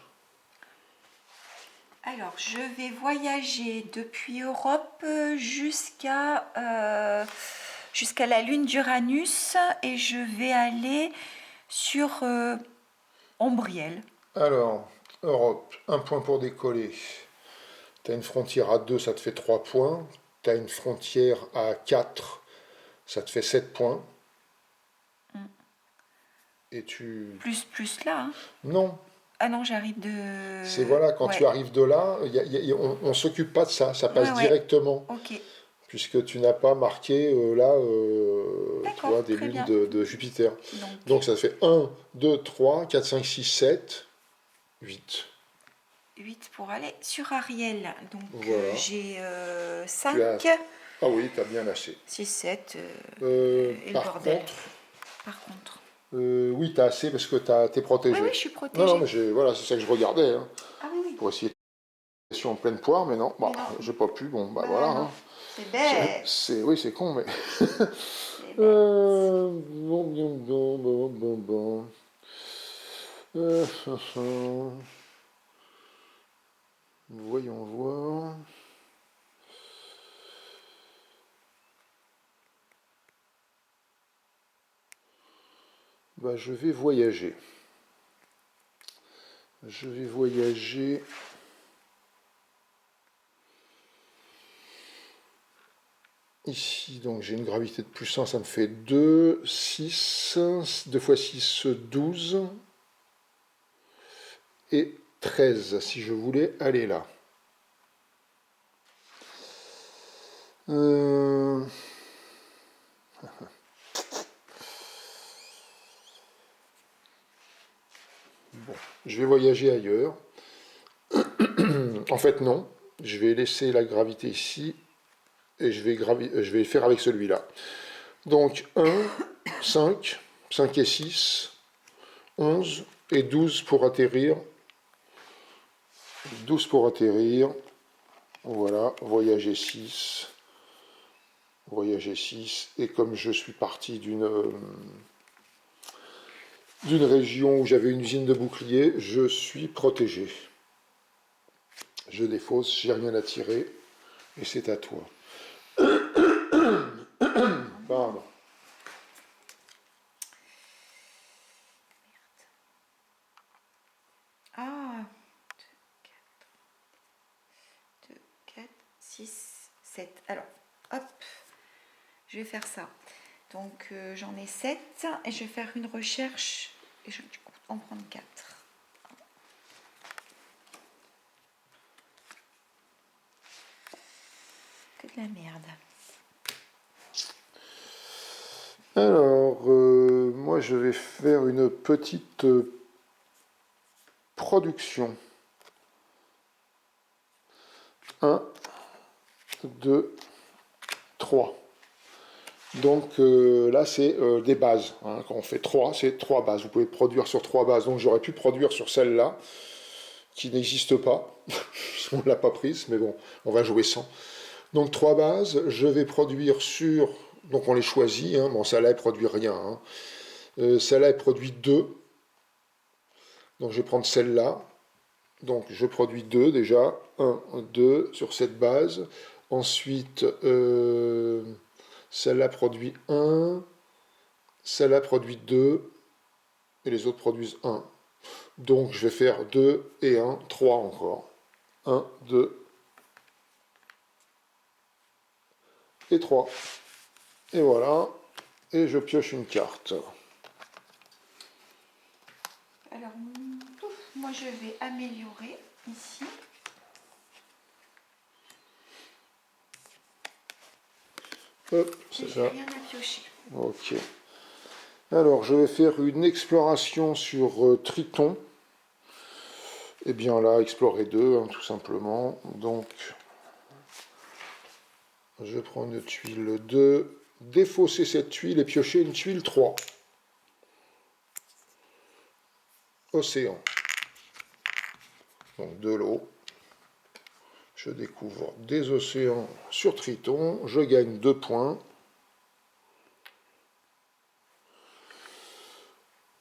Alors, je vais voyager depuis Europe jusqu'à la lune d'Uranus et je vais aller sur Ombriel. Alors, Europe, 1 point pour décoller. Tu as une frontière à 2, ça te fait 3 points. Tu as une frontière à 4, ça te fait 7 points. Et tu... Plus là. Hein. Non. Ah non, j'arrive de... C'est voilà, quand tu arrives de là, on ne s'occupe pas de ça, ça passe directement. Ok. Puisque tu n'as pas marqué là, tu vois, des lunes de Jupiter. Donc ça fait 1, 2, 3, 4, 5, 6, 7, 8. 8 pour aller sur Ariel. Donc voilà. j'ai 5. Ah oui, tu as bien lâché. 6, 7. Et le bordel. Par contre. Oui, tu as assez parce que tu es protégé. Oui, je suis protégée. Non, mais voilà, c'est ça que je regardais. Hein, ah oui. Pour essayer en pleine poire, mais non, bah, Mais non. j'ai pas pu, bon, bah, Bah voilà. non. Hein. C'est bête. Oui, c'est con, mais... C'est bête. Bon. Euh, Voyons voir. Bah, je vais voyager. Je vais voyager. Ici, donc j'ai une gravité de plus 1, ça me fait 2, 6, 2 fois 6, 12, et 13, si je voulais aller là. Bon, je vais voyager ailleurs. En fait, non. Je vais laisser la gravité ici, et je vais faire avec celui-là. Donc 1, 5, 5 et 6, 11 et 12 pour atterrir. 12 pour atterrir. Voilà, voyager 6. Voyager 6. Et comme je suis parti d'une région où j'avais une usine de boucliers, je suis protégé. Je défausse, j'ai rien à tirer. Et c'est à toi. Pardon. Ah, 2, 4, 6, 7. Alors, hop, je vais faire ça. Donc, j'en ai 7 et je vais faire une recherche et je vais en prendre 4. Que de la merde. Alors, moi je vais faire une petite production. 1, 2, 3. Donc là, c'est des bases. Hein. Quand on fait 3, c'est 3 bases. Vous pouvez produire sur 3 bases. Donc j'aurais pu produire sur celle-là, qui n'existe pas. On ne l'a pas prise, mais bon, on va jouer sans. Donc 3 bases, je vais produire sur... Donc on les choisit. Hein. Bon, celle-là, elle produit rien. Hein. Celle-là, elle produit 2. Donc je vais prendre celle-là. Donc je produis 2 déjà. 1, 2 sur cette base. Ensuite, celle-là produit 1. Celle-là produit 2. Et les autres produisent 1. Donc je vais faire 2 et 1, 3 encore. 1, 2 et 3. Et voilà. Et je pioche une carte. Alors, moi je vais améliorer ici. Hop, c'est J'ai ça. rien à piocher. Ok. Alors, je vais faire une exploration sur Triton. Et bien là, explorer 2, hein, tout simplement. Donc, je prends une tuile 2, défausser cette tuile et piocher une tuile 3. Océan. Donc de l'eau. Je découvre des océans sur Triton. Je gagne 2 points.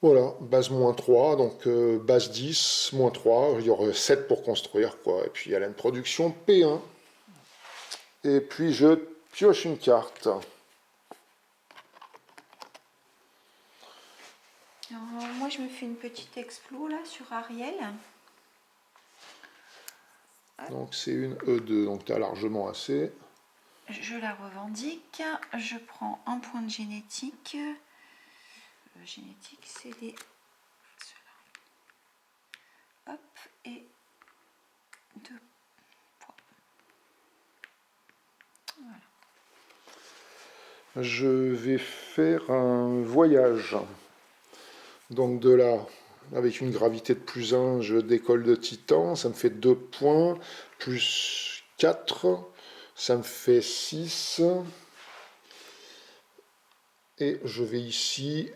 Voilà, base moins 3, donc base 10, moins 3, il y aurait 7 pour construire, quoi. Et puis il y a une production P1. Et puis je pioche une carte. Alors, moi je me fais une petite explo là sur Ariel. Donc c'est une E2, donc tu as largement assez. Je la revendique. Je prends un point de génétique. Génétique, c'est des... Hop, et 2 points. Voilà. Je vais faire un voyage. Donc de là, avec une gravité de plus 1, je décolle de Titan, ça me fait 2 points, plus 4, ça me fait 6. Et je vais ici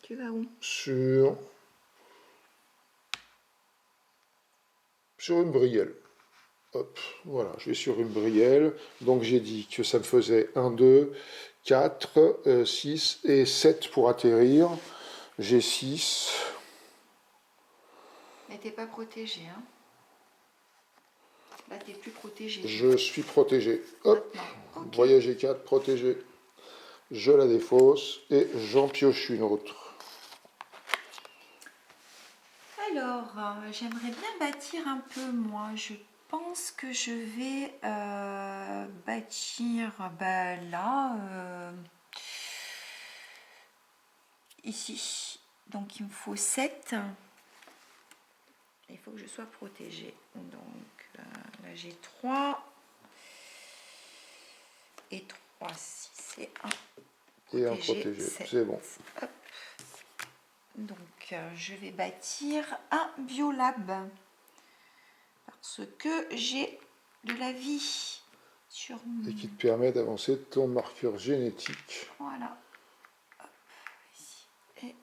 Tu vas où? sur sur une brielle. Hop, voilà, je vais sur une brielle. Donc j'ai dit que ça me faisait 1, 2, 4, 6 et 7 pour atterrir. J'ai 6. Mais t'es pas protégé, hein. Là, t'es plus protégé. Je suis protégé. Hop, Maintenant. Ok. voyage 4 protégé. Je la défausse et j'en pioche une autre. Alors, j'aimerais bien bâtir un peu, moi. Je pense que je vais bâtir là, ici. Donc, il me faut 7. Il faut que je sois protégée. Donc, là, j'ai 3. Et 3, 6 et 1. Et un protégé, c'est bon. Hop. Donc, je vais bâtir un biolab. Parce que j'ai de la vie sur Et qui te permet d'avancer ton marqueur génétique. Voilà. Hop, ici. Et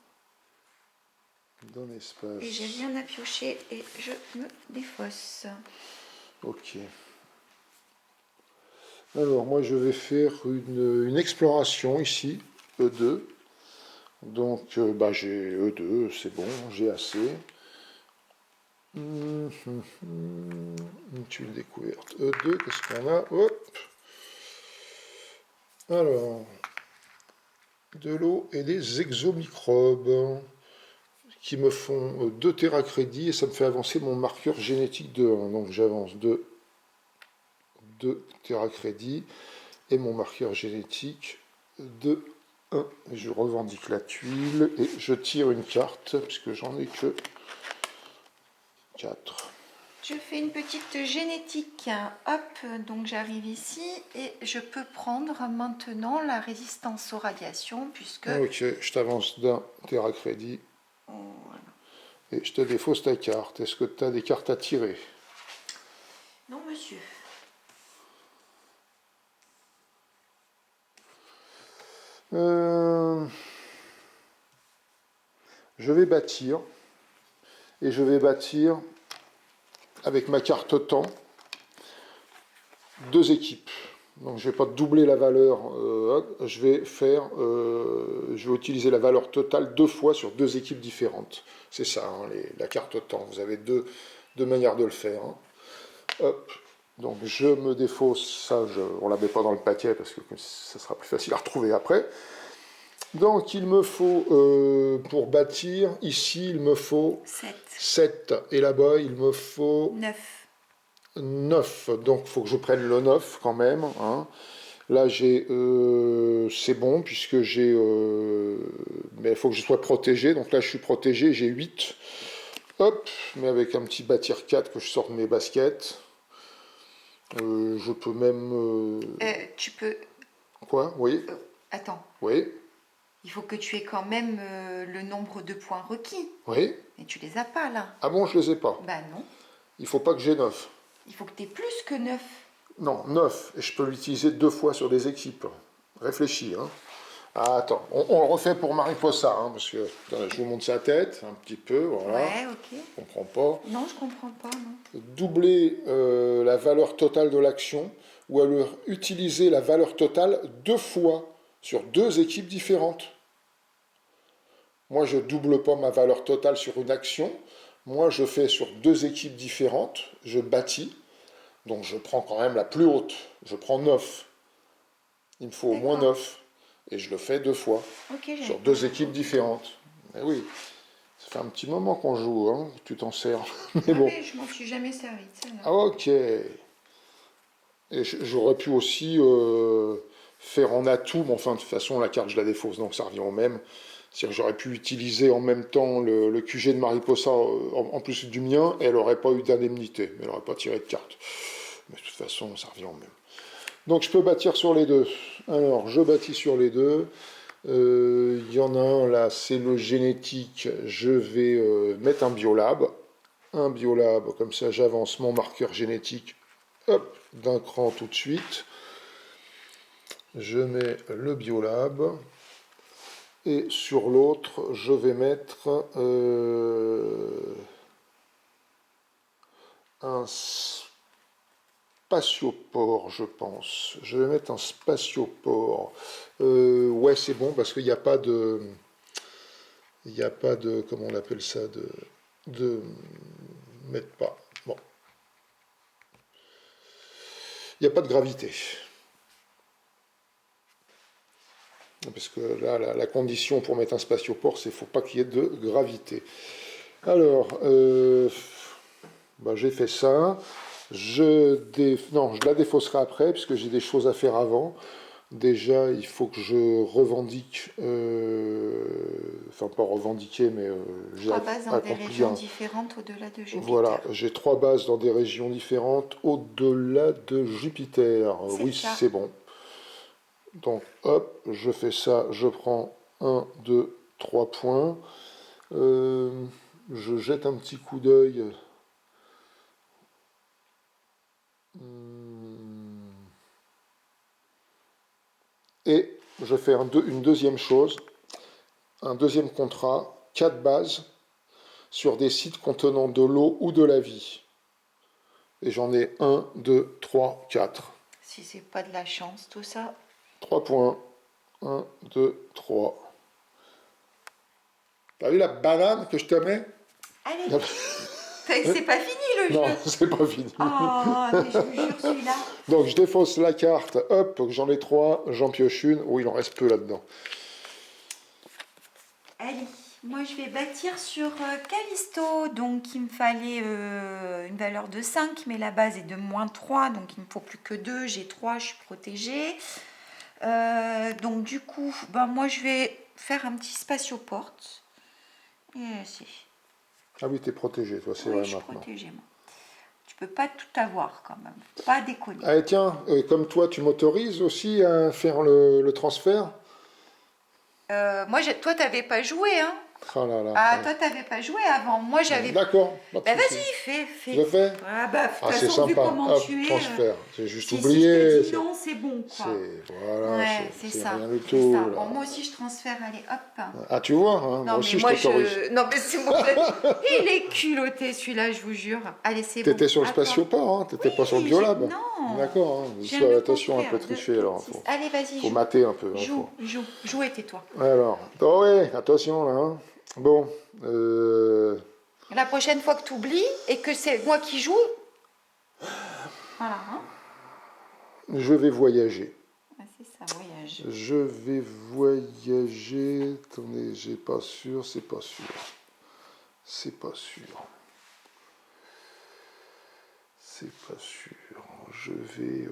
Dans l'espace. j'ai rien à piocher et je me défausse. Ok. Alors, moi, je vais faire une exploration ici, E2. Donc, j'ai E2, c'est bon, j'ai assez. Une tuile découverte. E2, qu'est-ce qu'on a? Hop. Alors, de l'eau et des exomicrobes qui me font 2 térécrédits et ça me fait avancer mon marqueur génétique de 1. Donc, j'avance de 2 térécrédits et mon marqueur génétique de 1. Je revendique la tuile et je tire une carte puisque j'en ai que 4. Je fais une petite génétique. Hop, donc j'arrive ici et je peux prendre maintenant la résistance aux radiations puisque... Ok, je t'avance d'un térécrédit et je te défausse ta carte. Est-ce que tu as des cartes à tirer? Non, monsieur. Je vais bâtir et je vais bâtir avec ma carte temps 2 équipes. Donc je ne vais pas doubler la valeur, je vais utiliser la valeur totale 2 fois sur 2 équipes différentes. C'est ça, hein, la carte temps. Vous avez deux manières de le faire. Hein. Hop. Donc je me défausse, ça on ne la met pas dans le paquet parce que ça sera plus facile à retrouver après. Donc il me faut, pour bâtir, ici il me faut 7. Et là-bas il me faut 9. Donc il faut que je prenne le 9 quand même. Hein. Là j'ai, c'est bon puisque j'ai, mais il faut que je sois protégé. Donc là je suis protégé, j'ai 8. Hop, mais avec un petit bâtir 4 que je sors de mes baskets. Je peux même... Tu peux... Quoi? Oui. Attends. Oui. Il faut que tu aies quand même le nombre de points requis. Oui. Mais tu les as pas là. Ah bon, je les ai pas. Bah non. Il faut pas que j'ai 9. Il faut que tu aies plus que 9. Non, 9. Et je peux l'utiliser 2 fois sur des équipes. Réfléchis. Hein. Ah, attends, on le refait pour Mariposa, hein, parce que je vous montre sa tête un petit peu, voilà. Ouais, ok. Je comprends pas. Non, je comprends pas, non. Doubler la valeur totale de l'action, ou alors utiliser la valeur totale 2 fois sur 2 équipes différentes. Moi, je double pas ma valeur totale sur une action. Moi, je fais sur 2 équipes différentes, je bâtis. Donc, je prends quand même la plus haute. Je prends 9. Il me faut au moins 9. Et je le fais 2 fois. Okay, sur 2 équipes différentes. Mais oui, ça fait un petit moment qu'on joue, hein, tu t'en sers. Mais bon. Mais je m'en suis jamais servi de ça. Ah, ok. Et j'aurais pu aussi faire en atout, mais enfin, de toute façon, la carte, je la défausse, donc ça revient au même. C'est-à-dire que j'aurais pu utiliser en même temps le QG de Mariposa en plus du mien, et elle n'aurait pas eu d'indemnité, mais elle n'aurait pas tiré de carte. Mais de toute façon, ça revient au même. Donc je peux bâtir sur les deux. Alors, je bâtis sur les deux. Il y en a un là, c'est le génétique. Je vais mettre un biolab. Un biolab, comme ça j'avance mon marqueur génétique. Hop, d'un cran tout de suite. Je mets le biolab. Et sur l'autre, je vais mettre un spatioport, je pense. Je vais mettre un spatioport. Ouais, c'est bon parce qu'il n'y a pas de... Il n'y a pas de... Comment on appelle ça de mettre pas. Bon. Il n'y a pas de gravité. Parce que là, la condition pour mettre un spatioport, c'est qu'il ne faut pas qu'il y ait de gravité. Alors, j'ai fait ça. Non, je la défausserai après, puisque j'ai des choses à faire avant. Déjà, il faut que je revendique, enfin pas revendiquer, mais j'ai 3 bases dans des accompli régions différentes au-delà de Jupiter. Voilà, j'ai 3 bases dans des régions différentes au-delà de Jupiter. Oui, ça. c'est bon. Donc, hop, je fais ça, je prends 1, 2, 3 points. Je jette un petit coup d'œil. Et je fais une deuxième chose, un deuxième contrat, 4 bases sur des sites contenant de l'eau ou de la vie. Et j'en ai 1, 2, 3, 4. Si c'est pas de la chance, tout ça. 3 points. 1, 2, 3. T'as vu la banane que je te mets? Allez. C'est pas fini le jeu. Non, c'est pas fini. Oh, mais je vous jure, celui-là. Donc je défausse la carte, hop, j'en ai 3, j'en pioche une. Oh, il en reste peu là-dedans. Allez, moi je vais bâtir sur Callisto. Donc il me fallait une valeur de 5, mais la base est de -3, donc il ne me faut plus que 2. J'ai 3, je suis protégée. Donc du coup, moi je vais faire un petit spatioport. Ah oui, t'es protégé, toi, c'est Oui, vrai je suis maintenant. protégée, moi. Tu peux pas tout avoir quand même. Pas déconner. Ah, et tiens, comme toi, tu m'autorises aussi à faire le transfert? Toi, t'avais pas joué, hein? Ah là là. Ah, Ouais. toi, t'avais pas joué avant. Moi, j'avais. D'accord, pas de Bah, souci. vas-y, fais. Je fais? Ah, bah, de toute Ah, c'est façon, vu sympa. comment Hop, tu es. transfert. J'ai juste Si je oublié. te dis non, c'est bon, quoi. Voilà, Ouais, c'est c'est ça. rien du C'est tout. ça. Là. Bon, moi aussi, je transfère. Allez, hop. Ah, tu vois, hein, moi Non, mais aussi, moi, je t'autorise. Non, mais c'est moi. Il est culotté, celui-là, je vous jure. Allez, c'est bon. T'étais sur le À toi. spatioport, hein, t'étais pas sur le Oui, biolab. non. D'accord, hein, Je viens de le attention à un peu construire. tricher, alors. Allez, vas-y, Faut joue. mater un peu. Hein, Joue et tais-toi. Alors, oh ouais, attention là. Hein. Bon, La prochaine fois que tu oublies et que c'est moi qui joue, voilà. Hein. je vais voyager. Ah, c'est ça, voyage. Je vais voyager. Attendez, j'ai pas sûr, c'est pas sûr. C'est pas sûr. C'est pas sûr. Je vais.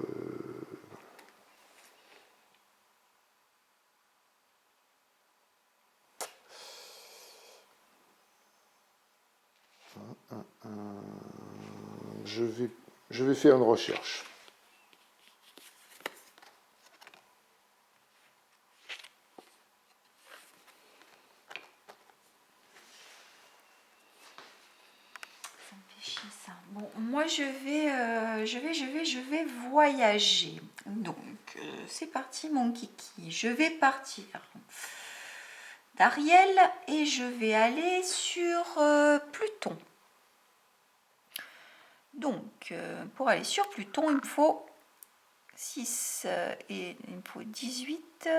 Je vais faire une recherche. Ça me fait chier ça. Bon, moi je vais voyager. Donc c'est parti mon kiki. Je vais partir d'Ariel et je vais aller sur Pluton. Donc pour aller sur Pluton, il me faut 6 et il me faut 18,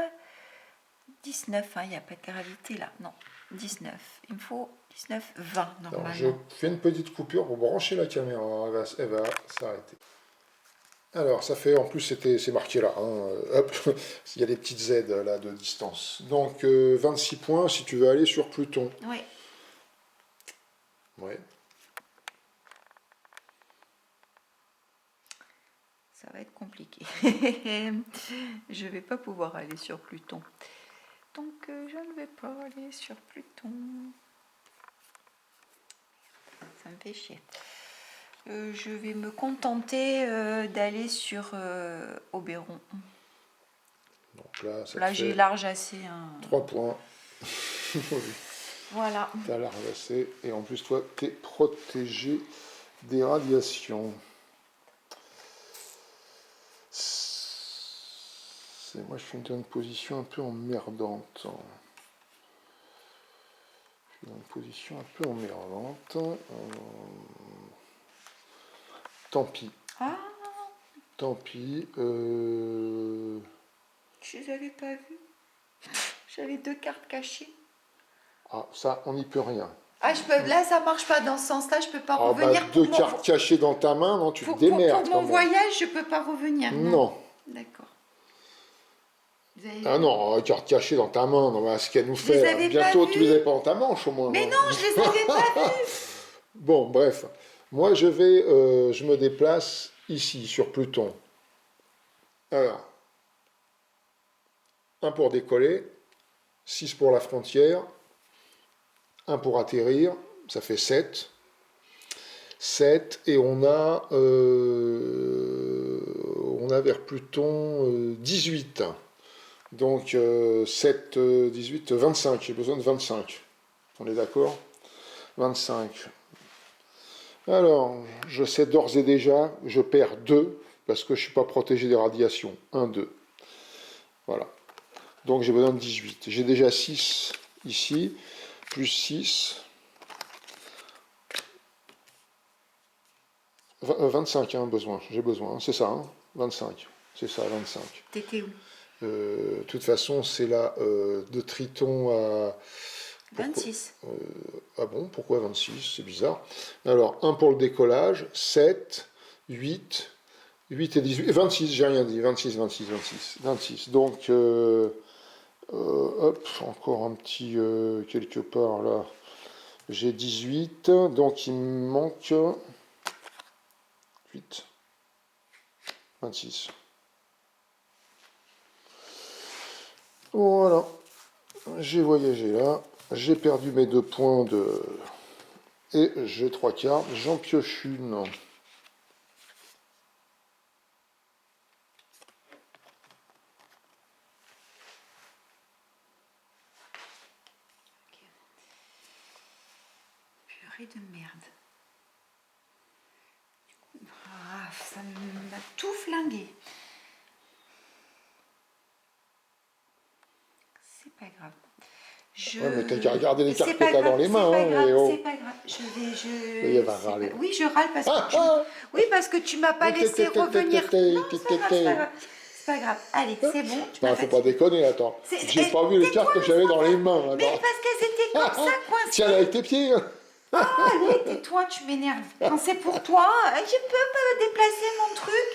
19, il n'y a pas de gravité là, non, 19, il me faut 19, 20 normalement. Alors, je fais une petite coupure pour brancher la caméra, elle va s'arrêter. Alors, ça fait, en plus, c'est marqué là, hein, hop, il y a des petites aides là de distance. Donc, 26 points si tu veux aller sur Pluton. Oui. Ouais. Ça va être compliqué. Je vais pas pouvoir aller sur Pluton. Donc, je ne vais pas aller sur Pluton. Ça me fait chier. Je vais me contenter d'aller sur Oberon. Donc là, ça Là, te j'ai fait large assez. Hein. 3 points. Voilà. T'as large assez. Et en plus, toi, t'es protégé des radiations. Moi, je suis dans une position un peu emmerdante. Je suis dans une position un peu emmerdante. tant pis. Ah, Tant pis. je les avais pas vus. J'avais 2 cartes cachées. Ah, ça, on n'y peut rien. Ah, là, ça marche pas dans ce sens-là, je peux pas Ah, bah, revenir. 2 cartes cachées dans ta main, non, tu te Pour démerdes mon quand même. voyage, je peux pas revenir. Non. D'accord. Ah non, carte cachée dans ta main, non, mais ce qu'elle nous Je les fait. avais Bientôt, pas tu vus. les avais pas dans ta manche au moins. Mais non, je les avais pas vus. Bon, bref. Moi, je me déplace ici, sur Pluton. Alors, 1 pour décoller, 6 pour la frontière, 1 pour atterrir, ça fait 7. 7, et on a vers Pluton 18. Donc 7, 18, 25. J'ai besoin de 25. On est d'accord? 25. Alors, je sais d'ores et déjà, je perds 2 parce que je ne suis pas protégé des radiations. 1, 2. Voilà. Donc j'ai besoin de 18. J'ai déjà 6 ici, plus 6. 25, hein, besoin. J'ai besoin. C'est ça, hein, 25. C'est ça, 25. T'étais où? De toute façon, c'est là de Triton à... 26. Ah bon, pourquoi 26? C'est bizarre. Alors, 1 pour le décollage, 7, 8, 8 et 18, et 26, j'ai rien dit, 26, 26, 26, 26. Donc, hop, encore un petit quelque part là. J'ai 18, donc il me manque 8, 26. Voilà, j'ai voyagé là, j'ai perdu mes 2 points de... Et j'ai 3 cartes, j'en pioche une. Purée de merde. Ah, ça m'a tout flingué. C'est pas grave. Ouais, mais t'as qu'à regarder les cartes que t'as dans les mains. C'est pas grave, oh. c'est pas grave. Et elle va râler. Oui, je râle parce que oui, parce que tu m'as pas Oui, laissé revenir. Non, c'est pas grave, c'est pas grave. C'est pas grave. Allez, c'est bon. Non, faut pas déconner, attends. J'ai pas vu les cartes que j'avais dans les mains. Mais parce qu'elles étaient comme ça, coincées. Tiens, avec tes pieds. Ah, allez, tais-toi, tu m'énerves. Quand c'est pour toi, je peux pas déplacer mon truc.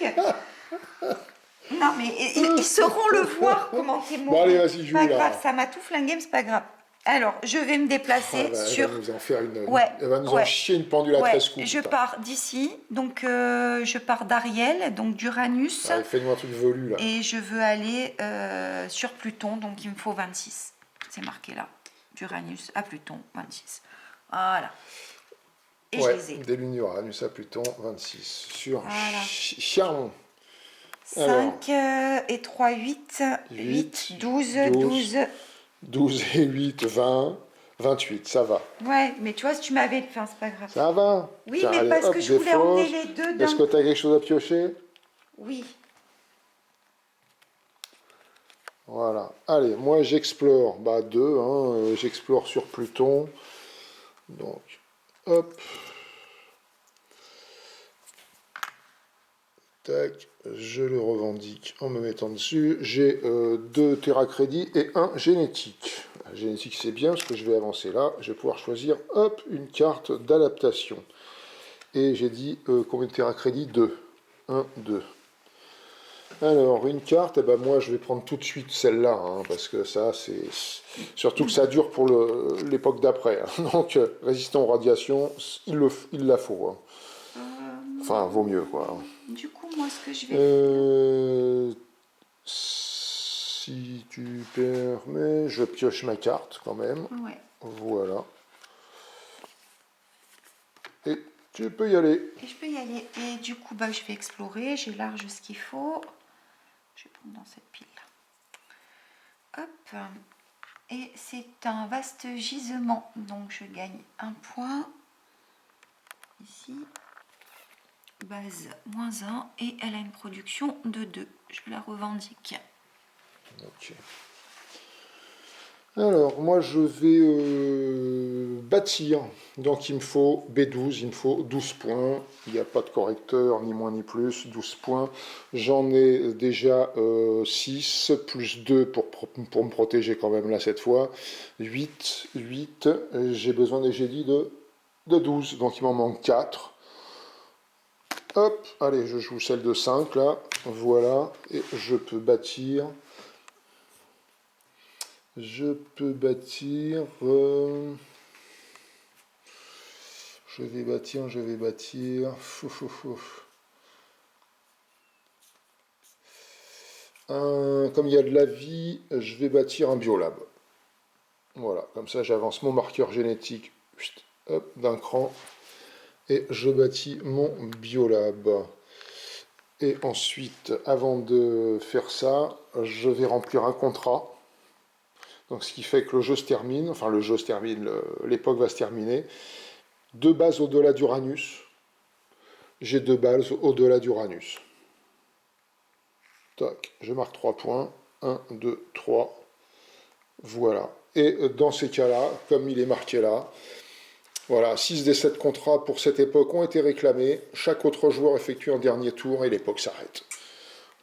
Non, mais ils sauront le voir comment t'es mauvais. Bon, allez, vas-y, joue pas là. grave, ça m'a tout flingué, mais c'est pas grave. Alors, je vais me déplacer sur... Elle va nous en faire une... Ouais, elle va nous en chier une pendule à 13 coups. Je pars d'ici, donc je pars d'Ariel, donc d'Uranus. Allez, fais-nous un truc velu, là. Et je veux aller sur Pluton, donc il me faut 26. C'est marqué là. D'Uranus à Pluton, 26. Voilà. Et je les ai. Des lunes Uranus à Pluton, 26. Sur Voilà. Chiron. 5 et 3, 8. 8, 12, 12 et 8, 20, 28, ça va. Ouais, mais tu vois, si tu m'avais... Enfin, c'est pas grave. Ça va. Oui, Tiens, mais allez, parce hop, que je voulais emmener défausse. les deux d'un Est-ce que tu as quelque chose à piocher? Oui. Voilà. Allez, moi j'explore. Bah 2, hein, j'explore sur Pluton. Donc, hop. Tac, je le revendique en me mettant dessus. J'ai 2 terra crédits et 1 génétique. La génétique c'est bien parce que je vais avancer là. Je vais pouvoir choisir, hop, une carte d'adaptation. Et j'ai dit combien de terra crédits? 2. 1, 2. Alors, une carte, eh ben moi je vais prendre tout de suite celle-là, hein, parce que ça, c'est... Surtout que ça dure pour l'époque d'après. Hein. Donc, résistant aux radiations, il la faut. Hein. Enfin, vaut mieux, quoi. Du coup, moi, ce que je vais Si tu permets, je pioche ma carte, quand même. Ouais. Voilà. Et tu peux y aller. Et je peux y aller. Et du coup, bah, je vais explorer. J'ai large ce qu'il faut. Je vais prendre dans cette pile-là. Hop. Et c'est un vaste gisement. Donc, je gagne 1 point. Ici. Base -1. Et elle a une production de 2. Je la revendique. Ok. Alors, moi, je vais bâtir. Donc, il me faut B12, il me faut 12 points. Il n'y a pas de correcteur, ni moins ni plus, 12 points. J'en ai déjà 6, plus 2 pour me protéger quand même là cette fois. 8. J'ai besoin des génies de 12, donc il m'en manque 4. Hop, allez, je joue celle de 5 là. Voilà, et je peux bâtir. Je peux bâtir. Je vais bâtir. Comme il y a de la vie, je vais bâtir un biolab. Voilà, comme ça j'avance mon marqueur génétique hop, d'un cran et je bâtis mon biolab. Et ensuite, avant de faire ça, je vais remplir un contrat. Donc ce qui fait que le jeu se termine, enfin le jeu se termine, l'époque va se terminer. 2 bases au-delà d'Uranus. J'ai 2 bases au-delà d'Uranus. Tac, je marque 3 points. 1, 2, 3. Voilà. Et dans ces cas-là, comme il est marqué là, voilà, 6 des 7 contrats pour cette époque ont été réclamés. Chaque autre joueur effectue un dernier tour et l'époque s'arrête.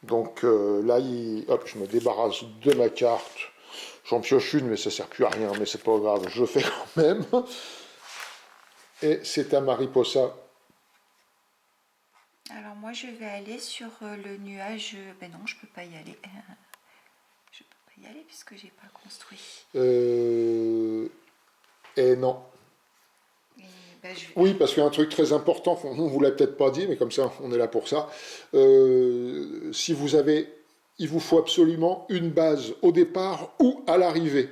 Donc là, hop, je me débarrasse de ma carte. J'en pioche une, mais ça sert plus à rien, mais c'est pas grave, je le fais quand même. Et c'est à Mariposa. Alors moi je vais aller sur le nuage. Ben non, je peux pas y aller. Je peux pas y aller puisque j'ai pas construit. Et non. Et ben, Oui, parce qu'il y a un truc très important, on ne vous l'a peut-être pas dit, mais comme ça, on est là pour ça. Si vous avez, il vous faut absolument une base au départ ou à l'arrivée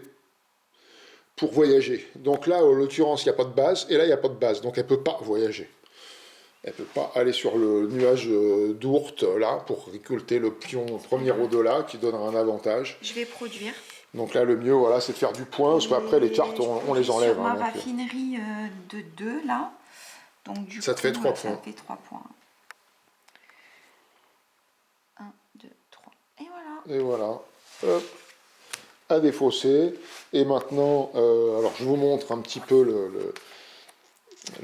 pour voyager. Donc là, en l'occurrence, il n'y a pas de base, et là, il n'y a pas de base, donc elle ne peut pas voyager. Elle ne peut pas aller sur le nuage d'Ourte, là, pour récolter le pion premier au-delà, qui donnera un avantage. Je vais produire. Donc là, le mieux, voilà, c'est de faire du point, parce qu'après, les cartes, on les enlève. Sur ma raffinerie de 2, là. Donc du ça coup, te fait 3 points. Ça fait 3 points. 1, 2, 3. Et voilà. Et voilà. Hop. À défausser. Et maintenant, alors je vous montre un petit peu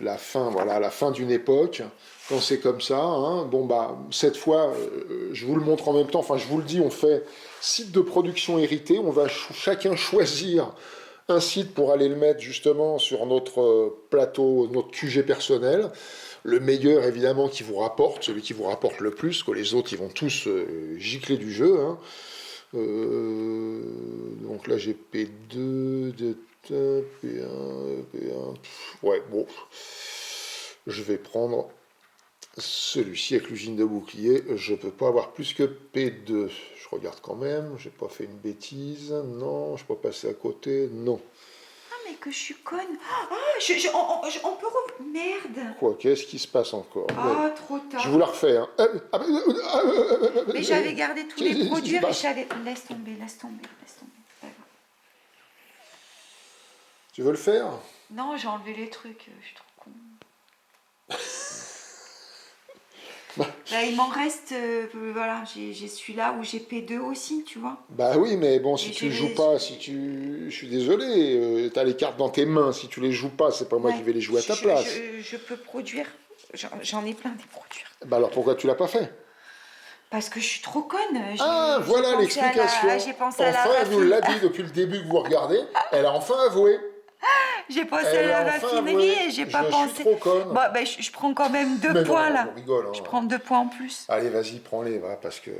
la fin, voilà, la fin d'une époque. Quand c'est comme ça, hein, bon bah cette fois, je vous le montre en même temps. Enfin, je vous le dis, on fait site de production hérité. On va chacun choisir un site pour aller le mettre justement sur notre plateau, notre QG personnel. Le meilleur, évidemment, qui vous rapporte, celui qui vous rapporte le plus, que les autres, ils vont tous gicler du jeu. Hein. Donc là, j'ai P2, P1, P1. Ouais, bon. Je vais prendre celui-ci avec l'usine de bouclier. Je peux pas avoir plus que P2. Je regarde quand même. J'ai pas fait une bêtise. Non, je peux pas passer à côté. Non. Mais que je suis conne. On peut merde. Quoi, qu'est-ce qui se passe encore? Ah, trop tard. Je vous la refais. Hein. Mais j'avais gardé tous les produits et j'avais... Laisse tomber. Tu veux le faire? Non, j'ai enlevé les trucs. Je suis trop con. Là, il m'en reste... voilà, j'ai celui-là où j'ai P2 aussi, tu vois. Bah oui, mais bon, si tu joues pas, je suis désolé, t'as les cartes dans tes mains, si tu les joues pas, c'est pas moi qui vais les jouer à ta place. Je peux produire, j'en ai plein des produire. Bah alors pourquoi tu l'as pas fait? Parce que je suis trop conne. Ah, voilà l'explication. Enfin, elle nous l'a dit depuis le début que vous regardez, elle a enfin avoué. J'ai pensé à la raffinerie et j'ai pas pensé. Je suis trop conne. Bon, ben, je prends quand même 2 points là. On rigole, hein. Je prends 2 points en plus. Allez, vas-y, prends-les, va, parce que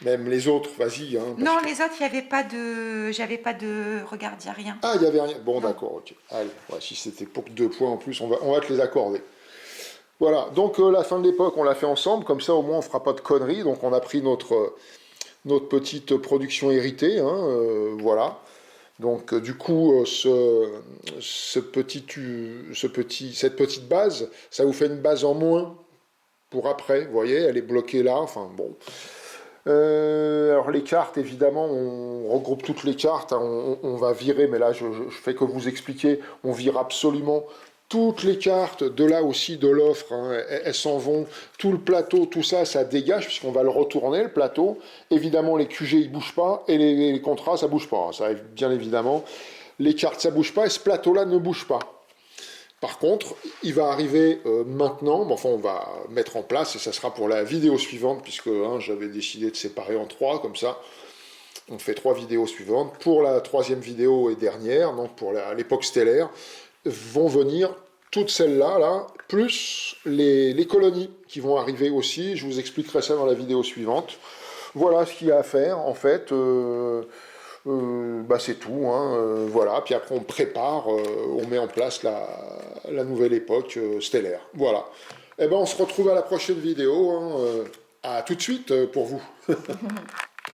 même les autres, vas-y. Hein, non, les autres, il y avait pas de, j'avais pas de, regarde, il y a rien. Ah, il y avait rien. Bon, d'accord, ok. Allez, ouais, si c'était pour 2 points en plus, on va te les accorder. Voilà, donc la fin de l'époque, on l'a fait ensemble, comme ça au moins on fera pas de conneries. Donc on a pris notre petite production héritée, hein, voilà. Donc du coup, cette petite base, ça vous fait une base en moins pour après, vous voyez, elle est bloquée là, enfin bon. Alors les cartes, évidemment, on regroupe toutes les cartes, hein, on va virer, mais là je fais que vous expliquer, on vire absolument toutes les cartes de là aussi de l'offre, hein, elles s'en vont. Tout le plateau, tout ça, ça dégage puisqu'on va le retourner, le plateau. Évidemment, les QG, ils bougent pas et les contrats, ça bouge pas. Ça, bien évidemment, les cartes, ça bouge pas et ce plateau-là ne bouge pas. Par contre, il va arriver maintenant, enfin on va mettre en place, et ça sera pour la vidéo suivante, puisque hein, j'avais décidé de séparer en 3, comme ça, on fait 3 vidéos suivantes. Pour la 3e vidéo et dernière, donc pour l'époque stellaire, vont venir toutes celles-là, là, plus les colonies qui vont arriver aussi, je vous expliquerai ça dans la vidéo suivante. Voilà ce qu'il y a à faire, en fait. Bah c'est tout, hein, voilà. Puis après on prépare, on met en place la nouvelle époque stellaire. Voilà. Et ben on se retrouve à la prochaine vidéo. Hein, à tout de suite pour vous.